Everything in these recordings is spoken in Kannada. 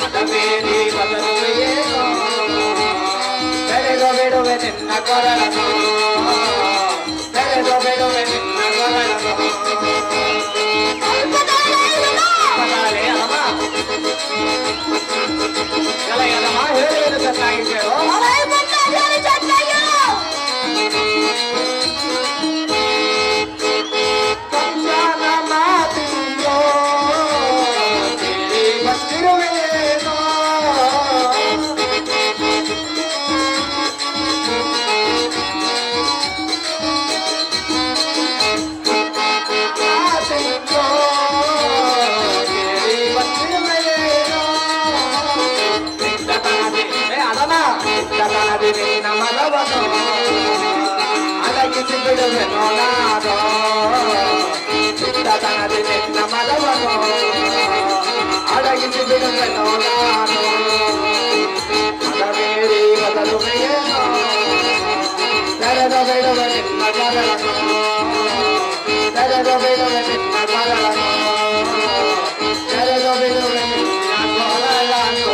ಮನವೇರಿ ಬದಲುವೆಯೇನೋ ತೆರೆದು ಬಿಡುವೆ ನಿನ್ನ ಕೊರಳನು ತೆರೆದು ಬಿಡುವೆ ನಿನ್ನ ಕೊರಳನು ಎಲಯದಮ್ಮ ಹೇಳುವುದು ಚೆನ್ನಾಗಿ ಕೇಳು ನಿನ್ನ ಮನವನು ಅಡಗಿಸಿ ಬಿಡುವೆನೋ ನಾನು ಚಿತ್ತತನದಿ ನಿನ್ನ ಮನವನು ಅಡಗಿಸಿ ಬಿಡುವೆನೋ ನಾನು ಮನವೇರಿ ಬದಲುವೆಯೇನೋ ತೆರೆದು ಬಿಡುವೆ ನಿನ್ನ ಕೊರಳನು ತೆರೆದು ಬಿಡುವೆ ನಿನ್ನ ಕೊರಳನು ತೆರೆದು ಬಿಡುವೆ ನಿನ್ನ ಕೊರಳನು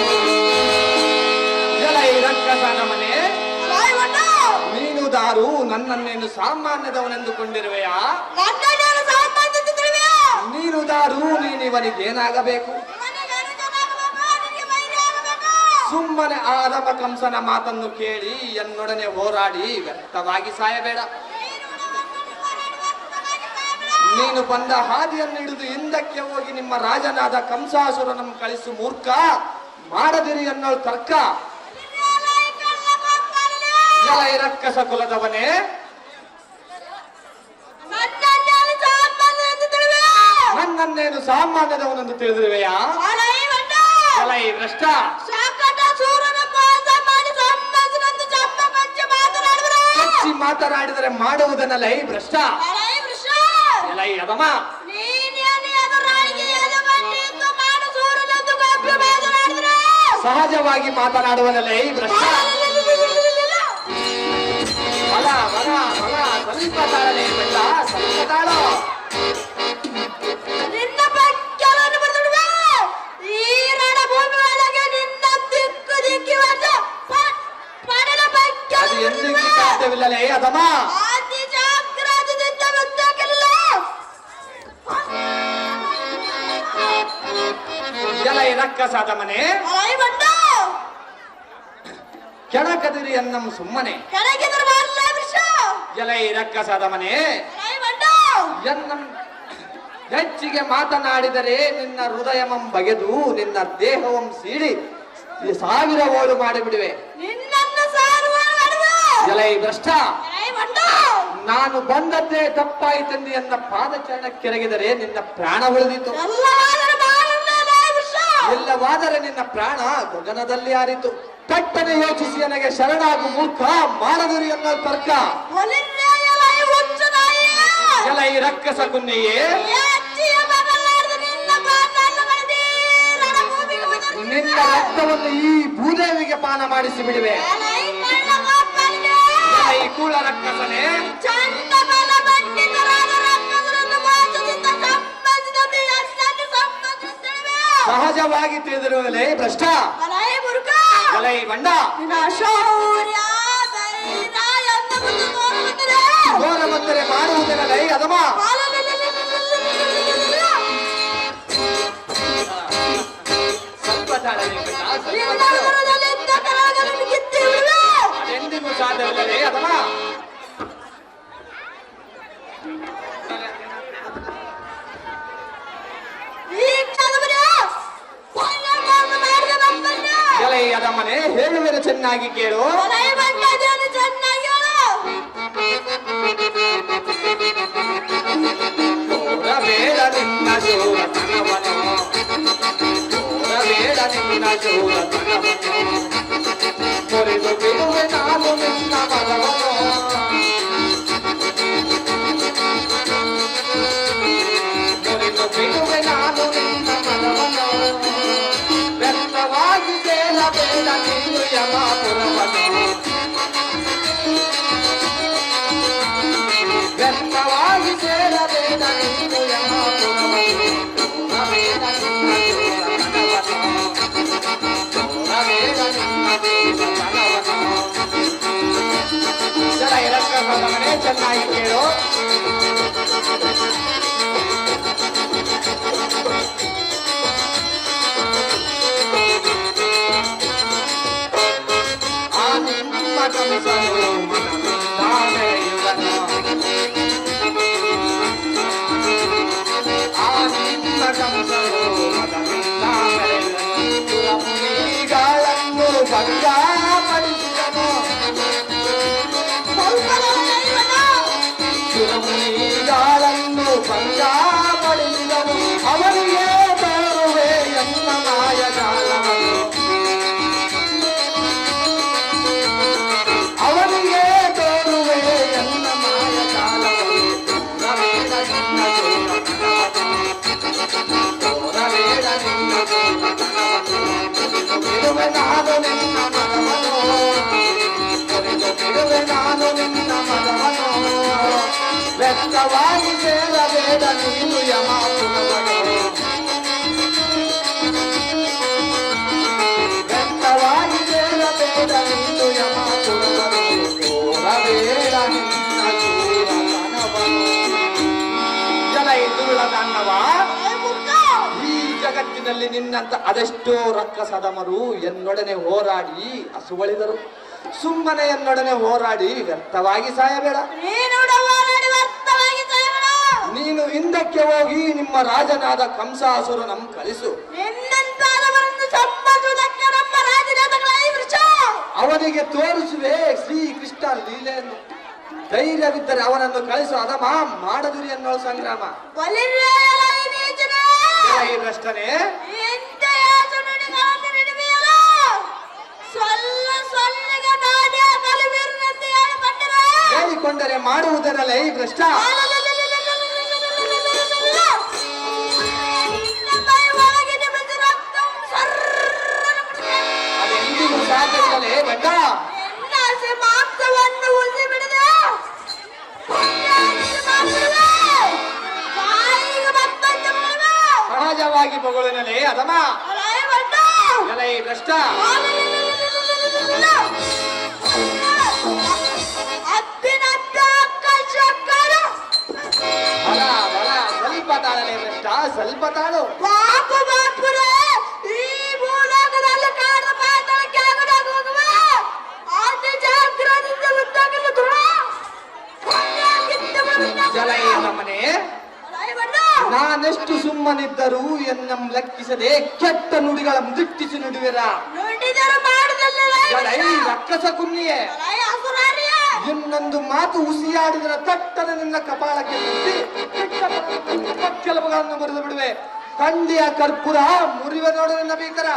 ರಂಗಸನ ಮನೆ ನೀನು ದಾರು ನನ್ನನ್ನೇನು ಸಾಮಾನ್ಯದವನೆಂದುಕೊಂಡಿರುವೆಯಾ ನೀನು ದಾರು ನೀನಿವನಿಗೇನಾಗಬೇಕು ಸುಮ್ಮನೆ ಆದಮ ಕಂಸನ ಮಾತನ್ನು ಕೇಳಿ ಎನ್ನೊಡನೆ ಹೋರಾಡಿ ವ್ಯರ್ಥವಾಗಿ ಸಾಯಬೇಡ ನೀನು ಬಂದ ಹಾದಿಯನ್ನು ಹಿಡಿದು ಹಿಂದಕ್ಕೆ ಹೋಗಿ ನಿಮ್ಮ ರಾಜನಾದ ಕಂಸಾಸುರನನ್ನು ಕಳಿಸು ಮೂರ್ಖ ಮಾಡದಿರಿ ಅನ್ನೋ ತರ್ಕ ರಕ್ಕಸ ಕುಲದವನೇ ನನ್ನನ್ನೇನು ಸಾಮಾನ್ಯದವನೆಂದು ತಿಳಿದಿರುವೆಯಾ ಭ್ರಷ್ಟ ಹೆಚ್ಚಿ ಮಾತನಾಡಿದರೆ ಮಾಡುವುದನ್ನಲ್ಲ ಈ ಭ್ರಷ್ಟ ಎಲೈ ಅದಮ ಸಹಜವಾಗಿ ಮಾತನಾಡುವನಲ್ಲ ಈ ಭ್ರಷ್ಟ ಬಲ ಬಲ ಬಲ ಸ್ವಲ್ಪ ತಾಳಲೇ ಬೆಟ್ಟ ಸ್ವಲ್ಪ ತಾಳೋ ನಿನ್ನ ಪಕ್ಕಲನ್ನು ಬದುಡುವೆ ಈ ರಣಭೂಮಿ ಒಳಗೆ ನಿನ್ನ ದಿಕ್ಕು ದಿಕ್ಕಿವನ್ನು ಪಡೆದ ಪಕ್ಕ ಅದು ಎಂದಿಗೂ ಸಾಧ್ಯವಿಲ್ಲಲೇ ಅದಮ್ಮ ಅತಿ ಜಾಗ್ರತೆಯಿಂದ ಬಂದಾಗಲ್ಲ ಎಲೈ ರಕ್ಕಸಾದ ಮನೆ ಕೆಣಕದಿರಿ ಅನ್ನಂ ಸುಮ್ಮನೆ ಎಲೈ ರಕ್ಕಸಾದ ಮನೆ ಎನ್ನಂ ಹೆಚ್ಚಿಗೆ ಮಾತನಾಡಿದರೆ ನಿನ್ನ ಹೃದಯವಂ ಬಗೆದು ನಿನ್ನ ದೇಹವಂ ಸೀಳಿ ಸಾವಿರ ಓಡು ಮಾಡಿಬಿಡುವೆ ಎಲೈ ಭ್ರಷ್ಟ ನಾನು ಬಂದದ್ದೇ ತಪ್ಪಾಯಿತೆಂದು ಎನ್ನ ಪಾದಚರಣಕ್ಕೆರಗಿದರೆ ನಿನ್ನ ಪ್ರಾಣ ಉಳಿದಿತು ಇಲ್ಲವಾದರೆ ನಿನ್ನ ಪ್ರಾಣ ಗಗನದಲ್ಲಿ ಹಾರಿತು ಕಟ್ಟನೆ ಯೋಚಿಸಿ ನನಗೆ ಶರಣಾಗು ಮೂರ್ಖ ಮಾಡದಿರಿ ಅನ್ನೋ ತರ್ಕ ಎಲೈ ರಕ್ಕಸ ಕುನ್ನೆಯೇ ನಿನ್ನ ರಕ್ತವನ್ನು ಈ ಭೂದೇವಿಗೆ ಪಾನ ಮಾಡಿಸಿ ಬಿಡುವೆ ಎಲೈ ಕೂಳ ರಕ್ಕಸನೆ ಸಹಜವಾಗಿ ತಿಳಿದಿರುವಲೇ ಭ್ರಷ್ಟ ಎಲೈ ಬಂಡ ಘೋರ ಬಂದರೆ ಮಾಡುವುದರಲೈ ಅದಮ ಸ್ವಲ್ಪ ತಾಳಲೇ ಅದೆಂದಿಗೂ ಸಾಧ್ಯವಿಲ್ಲಲೇ ಅದಮ ಎಲೈ ಅದಮ್ಮನೆ ಹೇಳುವೆನು ಚೆನ್ನಾಗಿ ಕೇಳು ಬೇಡ ನಿನ್ನ ಶೂರತನವನು ಬೇಡ ನಿನ್ನ ಶೂರತನವನು ಮುರಿದು ಬಿಡುವೆ ನಾನು ನಿನ್ನ ಮರವನು ಮುರಿದು ಬಿಡುವೆ ನಾನು ನಿನ್ನ ಮರವನು ವ್ಯರ್ಥವಾಗಿ ಬೇಡ ನೀನು ಯಮಾಪುರವನು ವ್ಯರ್ಥವಾಗಿ ಬೇಡ ನೀನು ಯಮಾಪುರವನು ಬೇಡ ನಿನ್ನ ಶೂರತನವನು ಚೆನ್ನಾಗಿ ಕೇಳು. ಆ ನಿಮ್ಮ ಕಂಸನು ಮನದಿಂದ ಬೆಳೆಯುವನು. ಆ ನಿಮ್ಮ ಕಂಸನು ಮನದಿಂದ ಬೆಳೆಯುವನು. ಸುರಮುನಿಗಳನ್ನು ಭಂಗಪಡಿಸಿದನು. ಸುರಮುನಿಗಳನ್ನು ಭಂಗಪಡಿಸಿದನು. ಅವನಿಗೆ ತರುವೆ ಎನ್ನ ಮಾಯಜಾಲವನ್ನು. ಅವನಿಗೆ ತೋರುವೆ ಎನ್ನ ಮಾಯಜಾಲವನ್ನು. ತೋರಬೇಡ ನಿನ್ನ ತೋರಬೇಡ ನಿನ್ನ ಬಿಡುವೆ ನಾನು ನಿನ್ನ ಮನವನ್ನು. ಬಿಡುವೆ ನಾನು ನಿನ್ನ ಮನವನ್ನು. ವ್ಯಕ್ತವಾಗಿ ಸೇರಬೇಡ ನೀನು ಯಮಾಪುರವನ್ನು. ವ್ಯಕ್ತವಾಗಿ ಸೇರಬೇಡ ನೀನು ಯಮಾಪುರವನ್ನು. ತೋರಬೇಡ ನಿನ್ನ ದೂರತನವನ್ನು. ಜಲ ದುರುಳದನ್ನವ ಈ ಜಗತ್ತಿನಲ್ಲಿ ನಿನ್ನಂತ ಅದೆಷ್ಟೋ ರಕ್ಕಸದಮರು ಎನ್ನೊಡನೆ ಹೋರಾಡಿ ಹಸುವಳಿದರು. ಸುಮ್ಮನೆ ಎನ್ನೊಡನೆ ಹೋರಾಡಿ ವ್ಯರ್ಥವಾಗಿ ಸಾಯಬೇಡ. ನೀನು ಹಿಂದಕ್ಕೆ ಹೋಗಿ ನಿಮ್ಮ ರಾಜನಾದ ಕಂಸಾಸುರನನ್ನು ಕಳಿಸು. ಅವನಿಗೆ ತೋರಿಸುವೆ ಶ್ರೀಕೃಷ್ಣ ಲೀಲೆಯನ್ನು. ಧೈರ್ಯವಿದ್ದರೆ ಅವನನ್ನು ಕಳಿಸು. ಅದಮ ಮಾಡದಿರಿ ಅನ್ನೋ ಸಂಗ್ರಾಮ. ಭ್ರಷ್ಟನೇ ಹೇಳಿಕೊಂಡರೆ ಮಾಡುವುದರಲ್ಲ ಈ ಭ್ರಷ್ಟ. ಅದೆಂದಿಗೂ ಸಾಧ್ಯವಿಲ್ಲಲೇ ಬಂಡ. ಸಹಜವಾಗಿ ಮಗುಳಿನಲೇ ಅದಮ ಎಲೆ ಈ ಭ್ರಷ್ಟ. ಸ್ವಲ್ಪ ತಾಳಲೇ ಭ್ರಷ್ಟ, ಸ್ವಲ್ಪ ತಾಳು. ಜಲ ಮನೆ ನಾನೆಷ್ಟು ಸುಮ್ಮನಿದ್ದರೂ ಎನ್ನಂ ಲೆಕ್ಕಿಸದೆ ಕೆಟ್ಟ ನುಡಿಗಳ ದಿಟ್ಟಿಸಿ ನುಡಿವಿರ. ರಕ್ಕಸ ಕುನ್ನಿಯೇ, ಇನ್ನೊಂದು ಮಾತು ಉಸಿಯಾಡಿದರ ತಟ್ಟನೆ ನಿನ್ನ ಕಪಾಳಕ್ಕೆ ಕೆಲವುಗಳನ್ನು ಮುರಿದು ಬಿಡುವೆ. ಕಂಡಿಯ ಕರ್ಪೂರ ಮುರಿವೆ ನೋಡು ನಿನ್ನ ಭೀಕರ.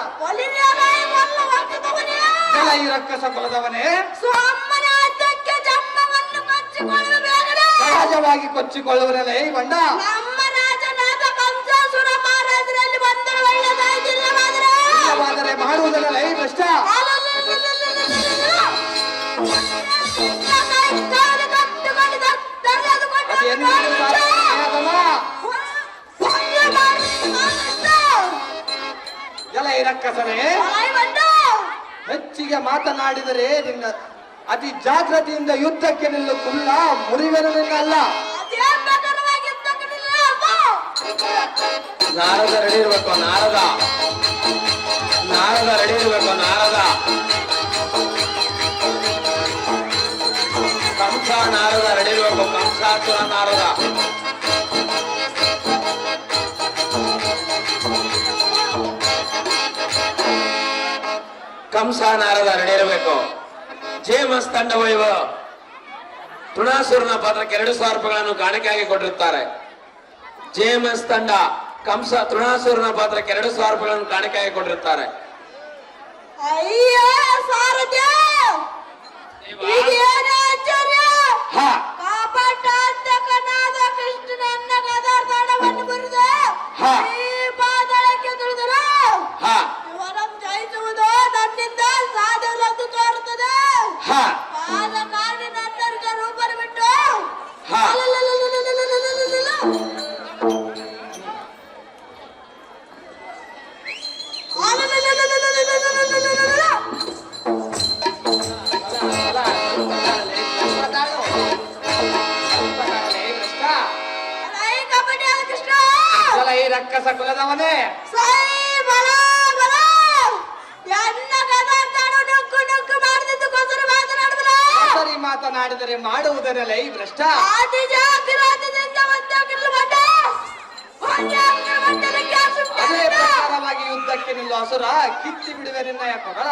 ಈ ರಕ್ಕಸ ಕುಲದವನೇ ಸಹಜವಾಗಿ ಕೊಚ್ಚಿಕೊಳ್ಳುವರಲ್ಲೇ ಈ ಬಂಡ. ಇಲ್ಲವಾದರೆ ಮಾಡುವುದರಲ್ಲ ಈ ಭ್ರಷ್ಟ. ಎಲ್ಲ ಈ ರಕ್ಕಸನೇ ಹೆಚ್ಚಿಗೆ ಮಾತನಾಡಿದರೆ ನಿನ್ನ ಅತಿ ಜಾಗೃತಿಯಿಂದ ಯುದ್ಧಕ್ಕೆ ನಿಲ್ಲು. ಕುಲ್ಲ ಮುರಿವೆನು ನಿನ್ನ ಅಲ್ಲ. ನಾರದ ರೆಡಿ ಇರ್ಬೇಕು. ನಾರದ ರೆಡಿ ಇರ್ಬೇಕು. ನಾರದ ಕಂಸ ನಾರದ ರೆಡಿ ಇರ್ಬೇಕು. ಕಂಸಾಸುರ ನಾರದ. ಕಂಸ ನಾರದ ರೆಡಿ ಇರಬೇಕು. ಜೇಮಸ್ ತಂಡವು ಇವ ತೃಣಾಸುರನ ಪಾತ್ರಕ್ಕೆ 2,000 ರೂಪಾಯಿಗಳನ್ನು ಕಾಣಿಕೆಯಾಗಿ ಕೊಟ್ಟಿರುತ್ತಾರೆ. ಜೇಮಸ್ ತಂಡ ಕಂಸ ತೃಣಾಸುರನ ಪಾತ್ರಕ್ಕೆ 2,000 ರೂಪಾಯಿಗಳನ್ನು ಕಾಣಿಕೆಯಾಗಿ ಕೊಟ್ಟಿರುತ್ತಾರೆ. ರಕ್ಕಸ ಕುಲದವನೇ, ಸೈ ಬಲ ಬಲ ಎನ್ನ ಕದಾರ್ತಾನು ನುಕ್ಕು ನುಕ್ಕು ಮಾಡ್ತಿದ್ದು ಕೊಸರು ಮಾತನಾಡಿದ್ರ ಸರಿ ಮಾತನಾಡಿದರೆ ಮಾಡುವುದರಲ್ಲ ಈ ಭ್ರಷ್ಟ. ಅತಿ ಜಾಗ್ರತೆಯಿಂದ ಒಂದಾಗಿರ್ಲು ಬಂದ ಅದೇ ಪ್ರಕಾರವಾಗಿ ಯುದ್ಧಕ್ಕೆ ನಿಲ್ಲು ಅಸುರ, ಕಿತ್ತಿ ಬಿಡುವೆ ನಿನ್ನಯ ಕೊರಳ.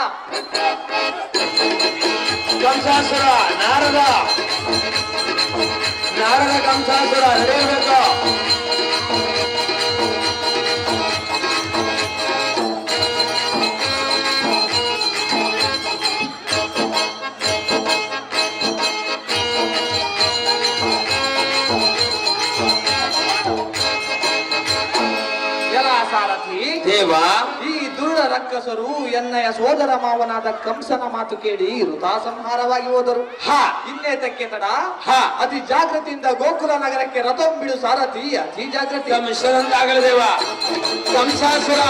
ಕಂಸಾಸುರ, ನಾರದ ಕಂಸಾಸುರ ನಡೆಯಬೇಕು. ಎಲ ಸಾರಥಿ ದೇವ, ಈ ದುರುಳ ರಕ್ಕಸರು ಎನ್ನಯ ಸೋದರ ಮಾವನಾದ ಕಂಸನ ಮಾತು ಕೇಳಿ ವೃಥಾ ಸಂಹಾರವಾಗಿ ಹೋದರು. ಇನ್ನೇತಕ್ಕೆ ತಡ? ಅತಿ ಜಾಗೃತಿಯಿಂದ ಗೋಕುಲ ನಗರಕ್ಕೆ ರಥಂ ಬಿಡು ಸಾರಥಿ, ಅತಿ ಜಾಗೃತಿ. ಮಿಶ್ರಂತಾಗಲಿ ದೇವ. ಕಂಸಾಸುರ,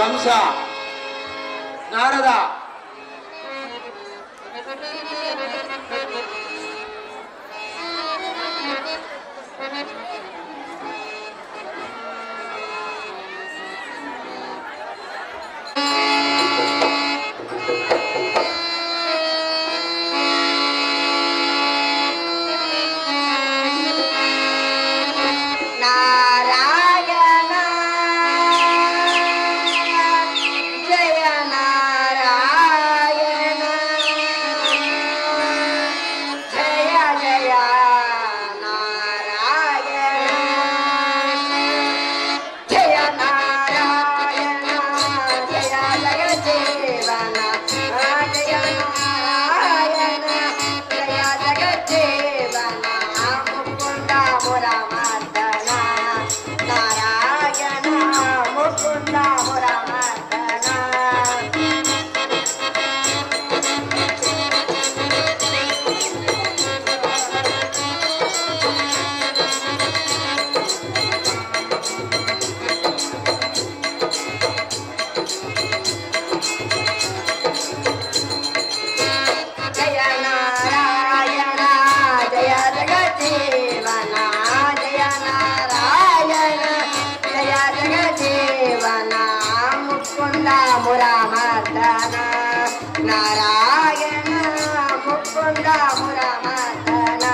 ಕಂಸ, ನಾರದ, ನಾರಾಯಣ ಜಯ ನಾರಾಯಣ ಜಯ ಜಯ ನಾರಾಯಣ ಜಯ ನಾರಾಯಣ ಜಯ ಜಯ ಜೀವನ ಜಯ ನಾರಾಯಣ ಜಯ ಜಗ ಜೀವನ ಮುಕುಂದ ಮುರಮರ್ದನ ನಾರಾಯಣ ಮುಕುಂದ ಮುರಮರ್ದನ ಜಯ ನಾರಾಯಣ ಜಯ ಜಗ ಜೀವನ ಜಯ ನಾರಾಯಣ ಜಯ ಜಗ ಜೀವನ ಮುಕುಂದ ಮುರಮರ್ದನ ನಾರಾಯಣ ಮುಕುಂದ ಮುರಮರ್ದನ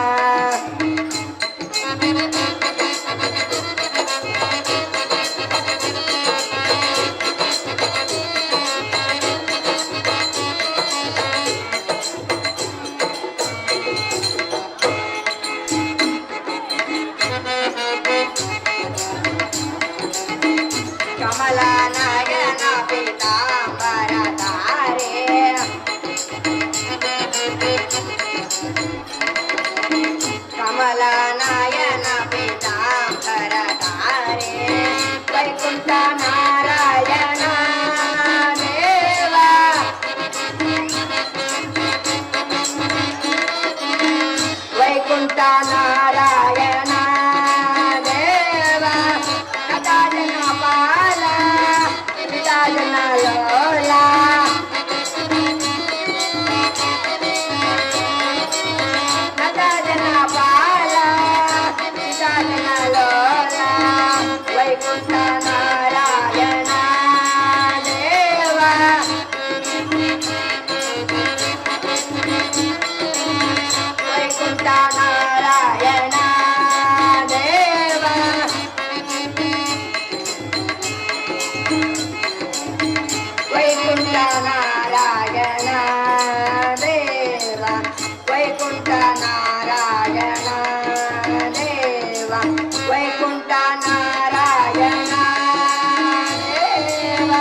ಕಮಲ ನಯನ ಪೀತಾಂಬರ ತಾರೆ ಕಮಲ ನಯನ ಪೀತಾಂಬರ ತಾರೆ ವೈಕುಂಠ ನಾರಾಯಣ ದೇವ ವೈಕುಂಠ ನಾರಾಯಣ ದೇವ ಕಥಾಜನ ಪಾಲ ಕಥಾಜನ ಲೋಲ ಕಥಾಜನ ಪಾಲ ಕಥಾಜನ ಲೋಲ ವೈಕುಂಠ ನಾರಾಯಣ ದೇವ ವೈಕುಂಠ ನಾರಾಯಣ ದೇವ ವೈಕುಂಠ ನಾರಾಯಣ ದೇವ ವೈಕುಂಠ ನಾರಾಯಣ ದೇವ ವೈಕುಂಠ ನಾರಾಯಣ ದೇವ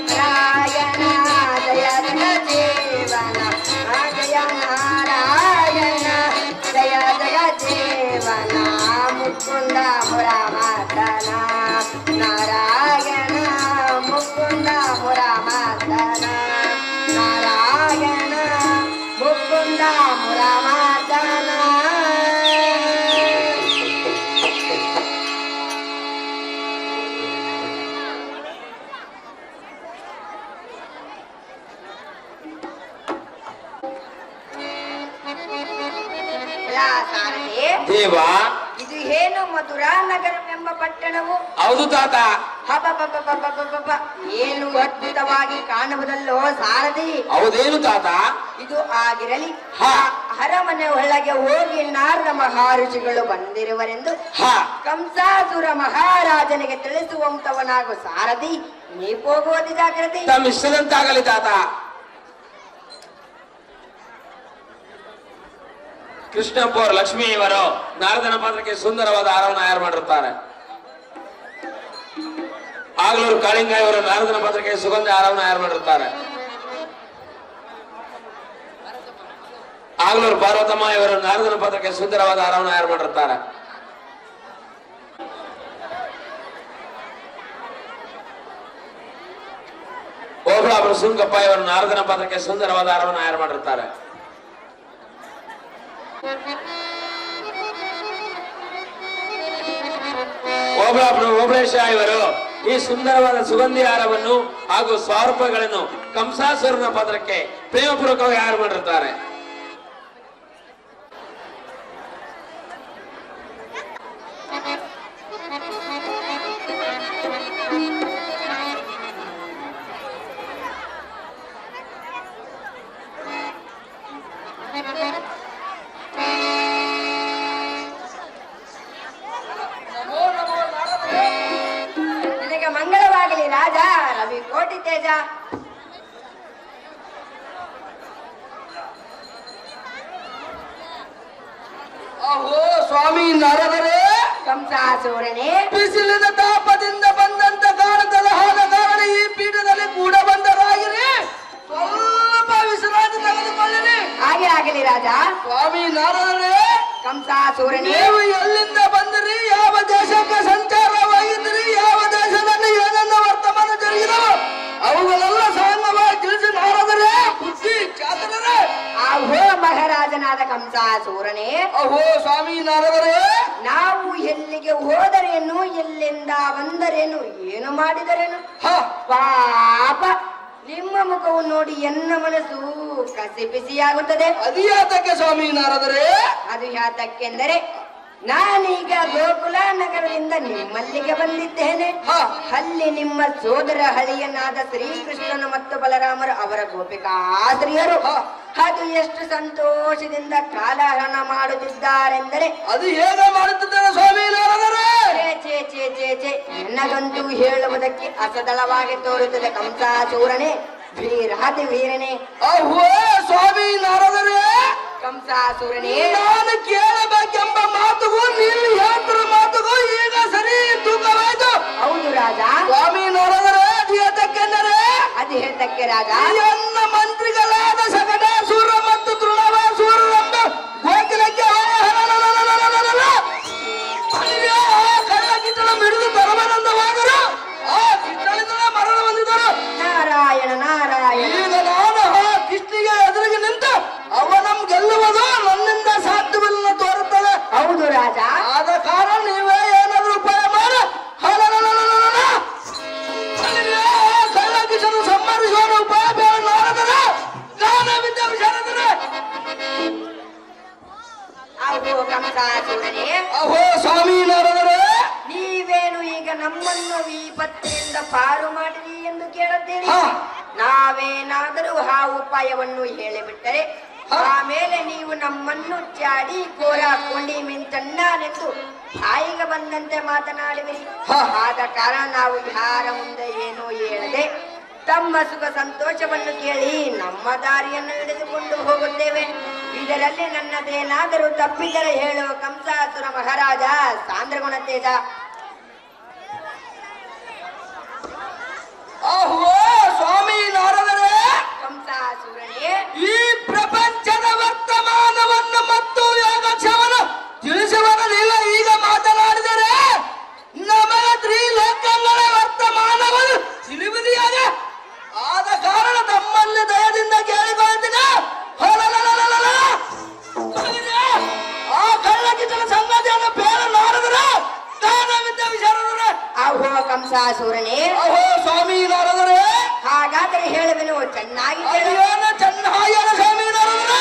ನಾರಾಯಣ ಜಯ ಜಗ ಜೀವನ ಜಯ ನಾರಾಯಣ ಜಯ ಜಗ ಜೀವನ ಮುಕುಂದ ಮುರಮರ್ದನ ನಾರಾಯಣ ಮುಕುಂದ ಮುರಮರ್ದನ ನಾರಾಯಣ ಅಲ್ಲ ಸಾರಥಿ, ದೇವ. ಇದು ಏನು ಮಧುರಾ ನಗರವೆಂಬ ಪಟ್ಟಣವು? ಹೌದು ತಾತ. ಹಬಬಬಬಬಬಬ, ಏನು ಅದ್ಭುತವಾಗಿ ಕಾಣುವುದಲ್ಲೋ ಸಾರಥಿ. ಹೌದೇನು ತಾತ? ಇದು ಆಗಿರಲಿ. ಹಾ. ಅರಮನೆ ಒಳಗೆ ಹೋಗಿ ನಾರದ ಮಹಾರುಷಿಗಳು ಬಂದಿರುವರೆಂದು ಕಂಸಾಸುರ ಮಹಾರಾಜನಿಗೆ ತಿಳಿಸುವಂತವನಾಗು ಸಾರಥಿ. ನೀ ಹೋಗುವುದು ಜಾಗ್ರತೆ. ತಮ್ಮ ಇಷ್ಟದಂತಾಗಲಿ ತಾತ. ಕೃಷ್ಣಪ್ಪವ್ರ ಲಕ್ಷ್ಮೀ ಇವರು ನಾರದನ ಪಾತ್ರಕ್ಕೆ ಸುಂದರವಾದ ಹಾರವನ್ನು ತಯಾರು ಮಾಡಿರುತ್ತಾರೆ. ಆಗ್ಲೂರು ಕಾಳಿಂಗ ಇವರು ನಾರದನ ಪಾತ್ರಕ್ಕೆ ಸುಗಂಧ ಹಾರವನ್ನು ತಯಾರು ಮಾಡಿರುತ್ತಾರೆ. ಆಗ್ಲೂರು ಪಾರ್ವತಮ್ಮ ಇವರು ನಾರದನ ಪಾತ್ರಕ್ಕೆ ಸುಂದರವಾದ ಹಾರವನ್ನು ತಯಾರು ಮಾಡಿರುತ್ತಾರೆ. ಓಬಳಾಪುರ ಸುಂಕಪ್ಪ ಇವರು ನಾರದನ ಪಾತ್ರಕ್ಕೆ ಸುಂದರವಾದ ಹಾರವನ್ನು ತಯಾರು ಮಾಡಿರುತ್ತಾರೆ. ಓಬಳಾಪುರ ಓಬಳೇಶ ಇವರು ಈ ಸುಂದರವಾದ ಸುಗಂಧಿ ಹಾರವನ್ನು ಹಾಗೂ ಸ್ವರೂಪಗಳನ್ನು ಕಂಸಾಸುರನ ಪಾತ್ರಕ್ಕೆ ಪ್ರೇಮಪೂರ್ವಕವಾಗಿ ತಯಾರು ಮಾಡಿರುತ್ತಾರೆ. ನಿನಗೆ ಮಂಗಳವಾಗಲಿ ರಾಜ ರವಿ ಕೋಟಿ ತೇಜ. ಅಹೋ ಸ್ವಾಮಿ ನಾರದರೇ, ಕಂಸಾಸುರನೇ, ಬಿಸಿಲಿನ ತಾಪದಿಂದ ಬಂದಂತ ಕಾರಣದ ಆದ ಕಾರಣ ಈ ಪೀಠದಲ್ಲಿ ಕೂಡ ಬಂದರಾಗಿರಿ. ಸ್ವಲ್ಪ ವಿಶ್ರಾಂತಿ ತೆಗೆದುಕೊಳ್ಳಿರಿ. ಹಾಗೆ ಆಗಲಿ ರಾಜ. ಸ್ವಾಮಿ ನಾರದರೇ, ಕಂಸಾಸುರನೇ, ನೀವು ಎಲ್ಲಿಂದ ಬಂದಿರಿ? ಯಾವ ದೇಶಕ್ಕೆ ಸಂಚಾರವಾಗಿದ್ದೀರಿ? ಯಾವ ದೇಶದಲ್ಲಿ ಏನೆಲ್ಲ ವರ್ತಮಾನ ಜರುಗಿದವು ಅವುಗಳೆಲ್ಲ ಸಾಂಗವಾಗಿ ತಿಳಿಸಿ ನಾರದರೇ, ಬುದ್ಧಿ ಚಾತರರೇ. ಆಹೋ ಮಹಾರಾಜನಾದ ಕಂಸಾಸುರನೇ, ಅಹೋ ಸ್ವಾಮಿ ನಾರದರೇ, ನಾವು ಎಲ್ಲಿಗೆ ಹೋದರೇನು, ಎಲ್ಲಿಂದ ಬಂದರೇನು, ಏನು ಮಾಡಿದರೇನು? ಪಾಪ ನಿಮ್ಮ ಮುಖವು ನೋಡಿ ಎನ್ನ ಮನಸ್ಸು ಕಸಿಪಿಸಿಯಾಗುತ್ತದೆ. ಅದು ಯಾತಕ್ಕೆ ಸ್ವಾಮಿ ನಾರದರೇ? ಅದು ಯಾತಕ್ಕೆಂದರೆ ನಾನೀಗ ಗೋಕುಲ ನಗರದಿಂದ ನಿಮ್ಮಲ್ಲಿಗೆ ಬಂದಿದ್ದೇನೆ. ಅಲ್ಲಿ ನಿಮ್ಮ ಸೋದರ ಹಳಿಯನಾದ ಶ್ರೀಕೃಷ್ಣನು ಮತ್ತು ಬಲರಾಮರು ಅವರ ಗೋಪಿಕಾಸ್ತ್ರೀಯರು ಅದು ಎಷ್ಟು ಸಂತೋಷದಿಂದ ಕಾಲಹರಣ ಮಾಡುತ್ತಿದ್ದಾರೆಂದರೆ ಅದು ಹೇಗೆ ಮಾಡುತ್ತಿದ್ದಾರೆ ಸ್ವಾಮಿ ನಾರದರೇ? ಚೇ ಚೇ ಚೇ ಚೇ ಎನ್ನಗಂತೂ ಹೇಳುವುದಕ್ಕೆ ಅಸದಳವಾಗಿ ತೋರುತ್ತದೆ. ಕಂಸಾಸೂರನೇ, ವೀರಾತಿ ವೀರನೇ. ಅಹೋ ಸ್ವಾಮಿ ನಾರದರೇ, ಕಂಸಾಸುರನೇ, ನಾನು ಕೇಳಬೇಕೆಂಬ ಮಾತುಗೂ ನೀವು ಹೇಳ್ತಿರೋ ಮಾತುಗೂ ಈಗ ಸರಿ ತೂಕವಾಯ್ತು. ಹೌದು ರಾಜ. ಸ್ವಾಮಿ ನಾರದರೇ, ಅದು ಯಾತಕ್ಕೆಂದರೆ ಅದು ಹೇಳ್ತಕ್ಕೆ ರಾಜ, ಎನ್ನ ಮಂತ್ರಿಗಳಾದ ಸಕಟಾಸುರ ಮತ್ತು ತೃಣವಾಸುರರೆಂಬ ಗೋಕುಲಕ್ಕೆ ಕಳ್ಳ ಕಿಟ್ಟಳ ಮಿಡಿದು ಬರಬಾರಂದವಾದರು. ಆ ಕಿಟ್ಟಳಿಂದ ಮರಣ ಹೊಂದಿದರು. ನಾರಾಯಣ ನಾರಾಯಣ. ಈಗ ನಾನು ಆ ಕೃಷ್ಣಿಗೆ ಎದುರಿಗೆ ನಿಂತು ಅವನ ಗೆಲ್ಲುವುದು ನನ್ನಿಂದ ಸಾಧ್ಯವಿಲ್ಲ ತೋರುತ್ತದೆ. ಹೌದು ರಾಜ. ಆದ ಕಾರಣ ನೀವೇ ಏನಾದ್ರೂ ಉಪಾಯ ಮಾಡಿ ಕಳ್ಳಕಿಸಲು ಸಂಹರಿಸುವ ಉಪಾಯ ಬೇರೆ ನೋಡಿದರೆ ಜ್ಞಾನವಿದ್ದ ವಿಚಾರದರೆ. ಅಹೋ ಕಂಸಾಸುರನೇ, ಅಹೋ ಸ್ವಾಮಿ ನಾರದರೇ, ನೀವೇನು ಈಗ ನಮ್ಮನ್ನು ವಿಪತ್ತಿನಿಂದ ಪಾರು ಮಾಡಿರಿ ಎಂದು ಕೇಳುತ್ತೀರಿ. ನಾವೇನಾದರೂ ಆ ಉಪಾಯವನ್ನು ಹೇಳಿಬಿಟ್ಟರೆ ಆಮೇಲೆ ನೀವು ನಮ್ಮನ್ನು ಚಾಡಿ ಕೋರ ಕೊಂಡಿ ಮಿಂಚಣ್ಣನೆಂದು ಬಾಯಿಗೆ ಬಂದಂತೆ ಮಾತನಾಡುವಿರಿ. ಆದ ಕಾರಣ ನಾವು ಯಾರ ಮುಂದೆ ಏನೂ ಹೇಳದೆ ತಮ್ಮ ಸುಖ ಸಂತೋಷವನ್ನು ಕೇಳಿ ನಮ್ಮ ದಾರಿಯನ್ನು ಹಿಡಿದುಕೊಂಡು ಹೋಗುತ್ತೇವೆ. ಇದರಲ್ಲಿ ನನ್ನದೇನಾದರೂ ತಪ್ಪಿದರೆ ಹೇಳು ಕಂಸಾಸುರ ಮಹಾರಾಜ ಸಾಂದ್ರಗುಣ ತೇಜ. ಅಹೋ ಸ್ವಾಮಿ ನಾರದರೇ, ಕಂಸಾಸುರನೇ, ಈ ಪ್ರಪಂಚದ ವರ್ತಮಾನವನ್ನು ಮತ್ತು ಯೋಗಕ್ಷೇಮವನ್ನು ತಿಳಿಸುವಾಗ ನೀವು ಈಗ ಮಾತನಾಡಿದರೆ ನಮಗೆ ತ್ರಿಲೋಕಗಳ ವರ್ತಮಾನವನ್ನು ತಿಳಿಯುವುದಿಯಾಗ. ಆದ ಕಾರಣ ತಮ್ಮಲ್ಲಿ ದಯದಿಂದ ಕೇಳಿಕೊಳ್ತೀನಿ. ಆ ಕಳ್ಳಕಿತನ ಸಂಗತಿಯನ್ನು ಬೇರೆ ನಾರದರ ಜ್ಞಾನವಿದ್ದ ವಿಚಾರದರ. ಅಹೋ ಕಂಸಾಸುರನೇ, ಅಹೋ ಸ್ವಾಮಿ ನಾರದರೇ, ಹಾಗಾದರೆ ಹೇಳುವೆನು, ಚೆನ್ನಾಗಿ ಕೇಳು. ಅಯ್ಯೋ ಚೆನ್ನಾಗಿ ಸ್ವಾಮಿ ನಾರದರ.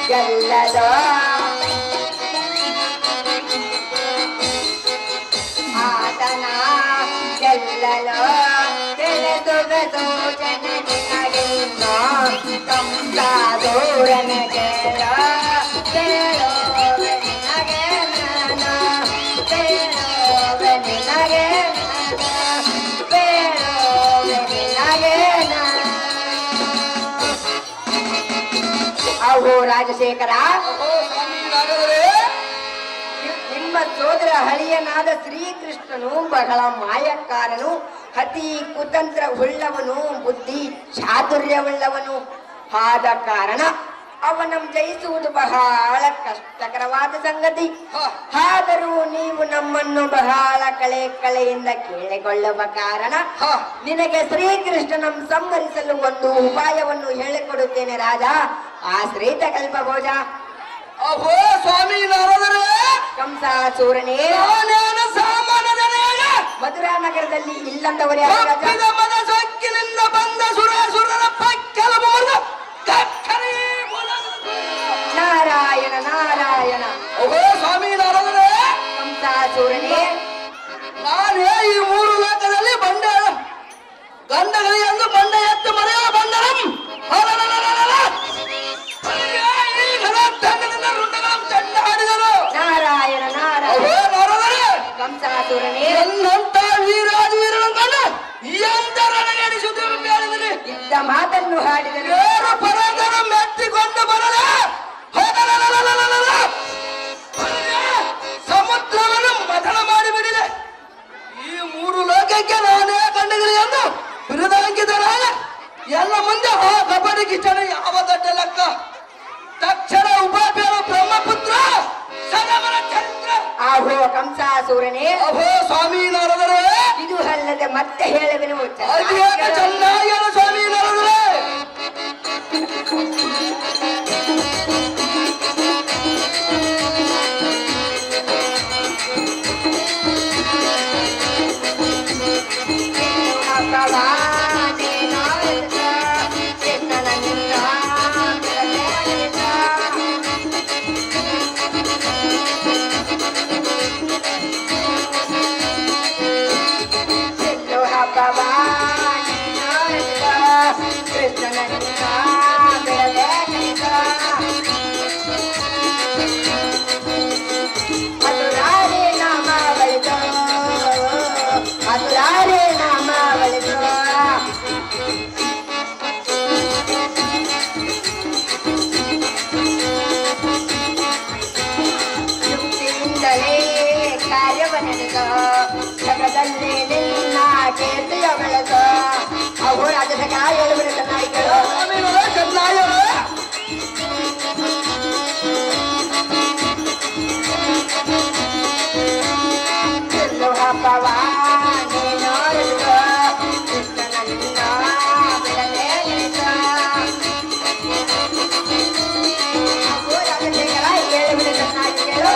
ಗೆಲ್ಲಲು ಆತನ ಗೆಲ್ಲಲು ತಿಳಿದುಗದು ಜನ ನಿನಗಿನ್ನು ಕಂಸಾಸೂರನ ಗೆಲ್ಲ ಕೇಳುವೆ ನಿನಗೆ ನಾನು ಕೇಳುವೆ ನಿನಗೆ ನಾನು ಕೇಳುವೆ ನಿನಗೆ ನಾನು ಅಹೋ ರಾಜಶೇಖರ ನಿಮ್ಮ ಸೋದರ ಹಳಿಯನಾದ ಶ್ರೀಕೃಷ್ಣನು ಬಹಳ ಮಾಯಕಾರನು, ಅತಿ ಕುತಂತ್ರ ಉಳ್ಳವನು, ಬುದ್ಧಿ ಚಾತುರ್ಯವುಳ್ಳವನು ಆದ ಕಾರಣ ಅವನನ್ನು ಜಯಿಸುವುದು ಬಹಳ ಕಷ್ಟಕರವಾದ ಸಂಗತಿ. ಆದರೂ ನೀವು ನಮ್ಮನ್ನು ಬಹಳ ಕಳೆಯಿಂದ ಕೇಳಿಕೊಳ್ಳುವ ಕಾರಣ ನಿನಗೆ ಶ್ರೀಕೃಷ್ಣನ ಸಂಹರಿಸಲು ಒಂದು ಉಪಾಯವನ್ನು ಹೇಳಿಕೊಡುತ್ತೇನೆ ರಾಜ. ಆಶ್ರಿತ ಕಲ್ಪಭೋಜ. ಅಹೋ ಸ್ವಾಮಿ ನಾರದರೆ, ಕಂಸಾಸೂರನೇ ಮಧುರಾ ನಗರದಲ್ಲಿ ಇಲ್ಲಂದವರೇ ಸೊಕ್ಕಿನಿಂದ ಬಂದ ಸುರಾಸುರನ ಪಕ್ಕೆಲಬಹುದು ನಾರಾಯಣ ನಾರಾಯಣ. ಅಹೋ ಸ್ವಾಮಿ ನಾರದರೆ, ಕಂಸಾಸೂರನೇ ನಾನೇ ಈ ಮೂರು ಲೋಕದಲ್ಲಿ ಬಂಡ ಗಂಡಗಳಿಗೆಂದು ಬಂಡ ಎತ್ತು ಮರೆಯುವ ಬಂಡರಂ ನಾರಾಯಣ ನಾರಾಯಣ. ಕಂಸಾಸೂರನೇ ನನ್ನಂತ ವೀರಾಜವೀರನನ್ನು ಎಂದರಣಿಸುತ್ತಿದ್ದೇನೆ. ಇದ್ದ ಮಾತನ್ನು ಹಾಡಿದರೆ ಏರು ಪರದರ ಮೆಟ್ಟಿಕೊಂಡು ಬರಲ ಸಮುದ್ರವನ್ನು ಮಥನ ಮಾಡಿಬಿಡಿದೆ. ಈ ಮೂರು ಲೋಕಕ್ಕೆ ನಾನೇ ಗಂಡಗಳಿಗೆಂದು ಬಿರುದಾಂಕಿತನಾದ ಎಲ್ಲ ಮುಂದೆ ಆ ಕಬಡ್ಡಿ ಕಿಚನ ಯಾವ ದೊಡ್ಡ ಲೆಕ್ಕ. ತಕ್ಷಣ ಉಪಾಪ್ಯರ ಬ್ರಹ್ಮಪುತ್ರ ಸದಮನ ಚಂದ್ರ. ಆಹೋ ಕಂಸಾಸೂರನೇ, ಅಹೋ ಸ್ವಾಮಿ ನಾರದರೆ, ಇದು ಅಲ್ಲದೆ ಮತ್ತೆ ಹೇಳುವೆನು. ಅದೇನ ಚೆನ್ನಾಗಿರೋ ಸ್ವಾಮಿ ನಾರದರೆ. ಜಗದಲ್ಲಿ ನಿನ್ನ ಕೀರ್ತಿಯ ಬೆಳಕು. ಅಹೋ ರಾಜಶೇಖರ ಹೇಳುವುದು ಚೆನ್ನಾಗಿ ಕೇಳು. ಚೆಲ್ಲು ಹಬ್ಬವ ನೀನು ಕೃಷ್ಣನನ್ನ ಬಿಡಲೇ ನಿಲ್ಲಿಸ. ಅಹೋ ರಾಜಶೇಖರ ಹೇಳುವುದು ಚೆನ್ನಾಗಿ ಕೇಳು.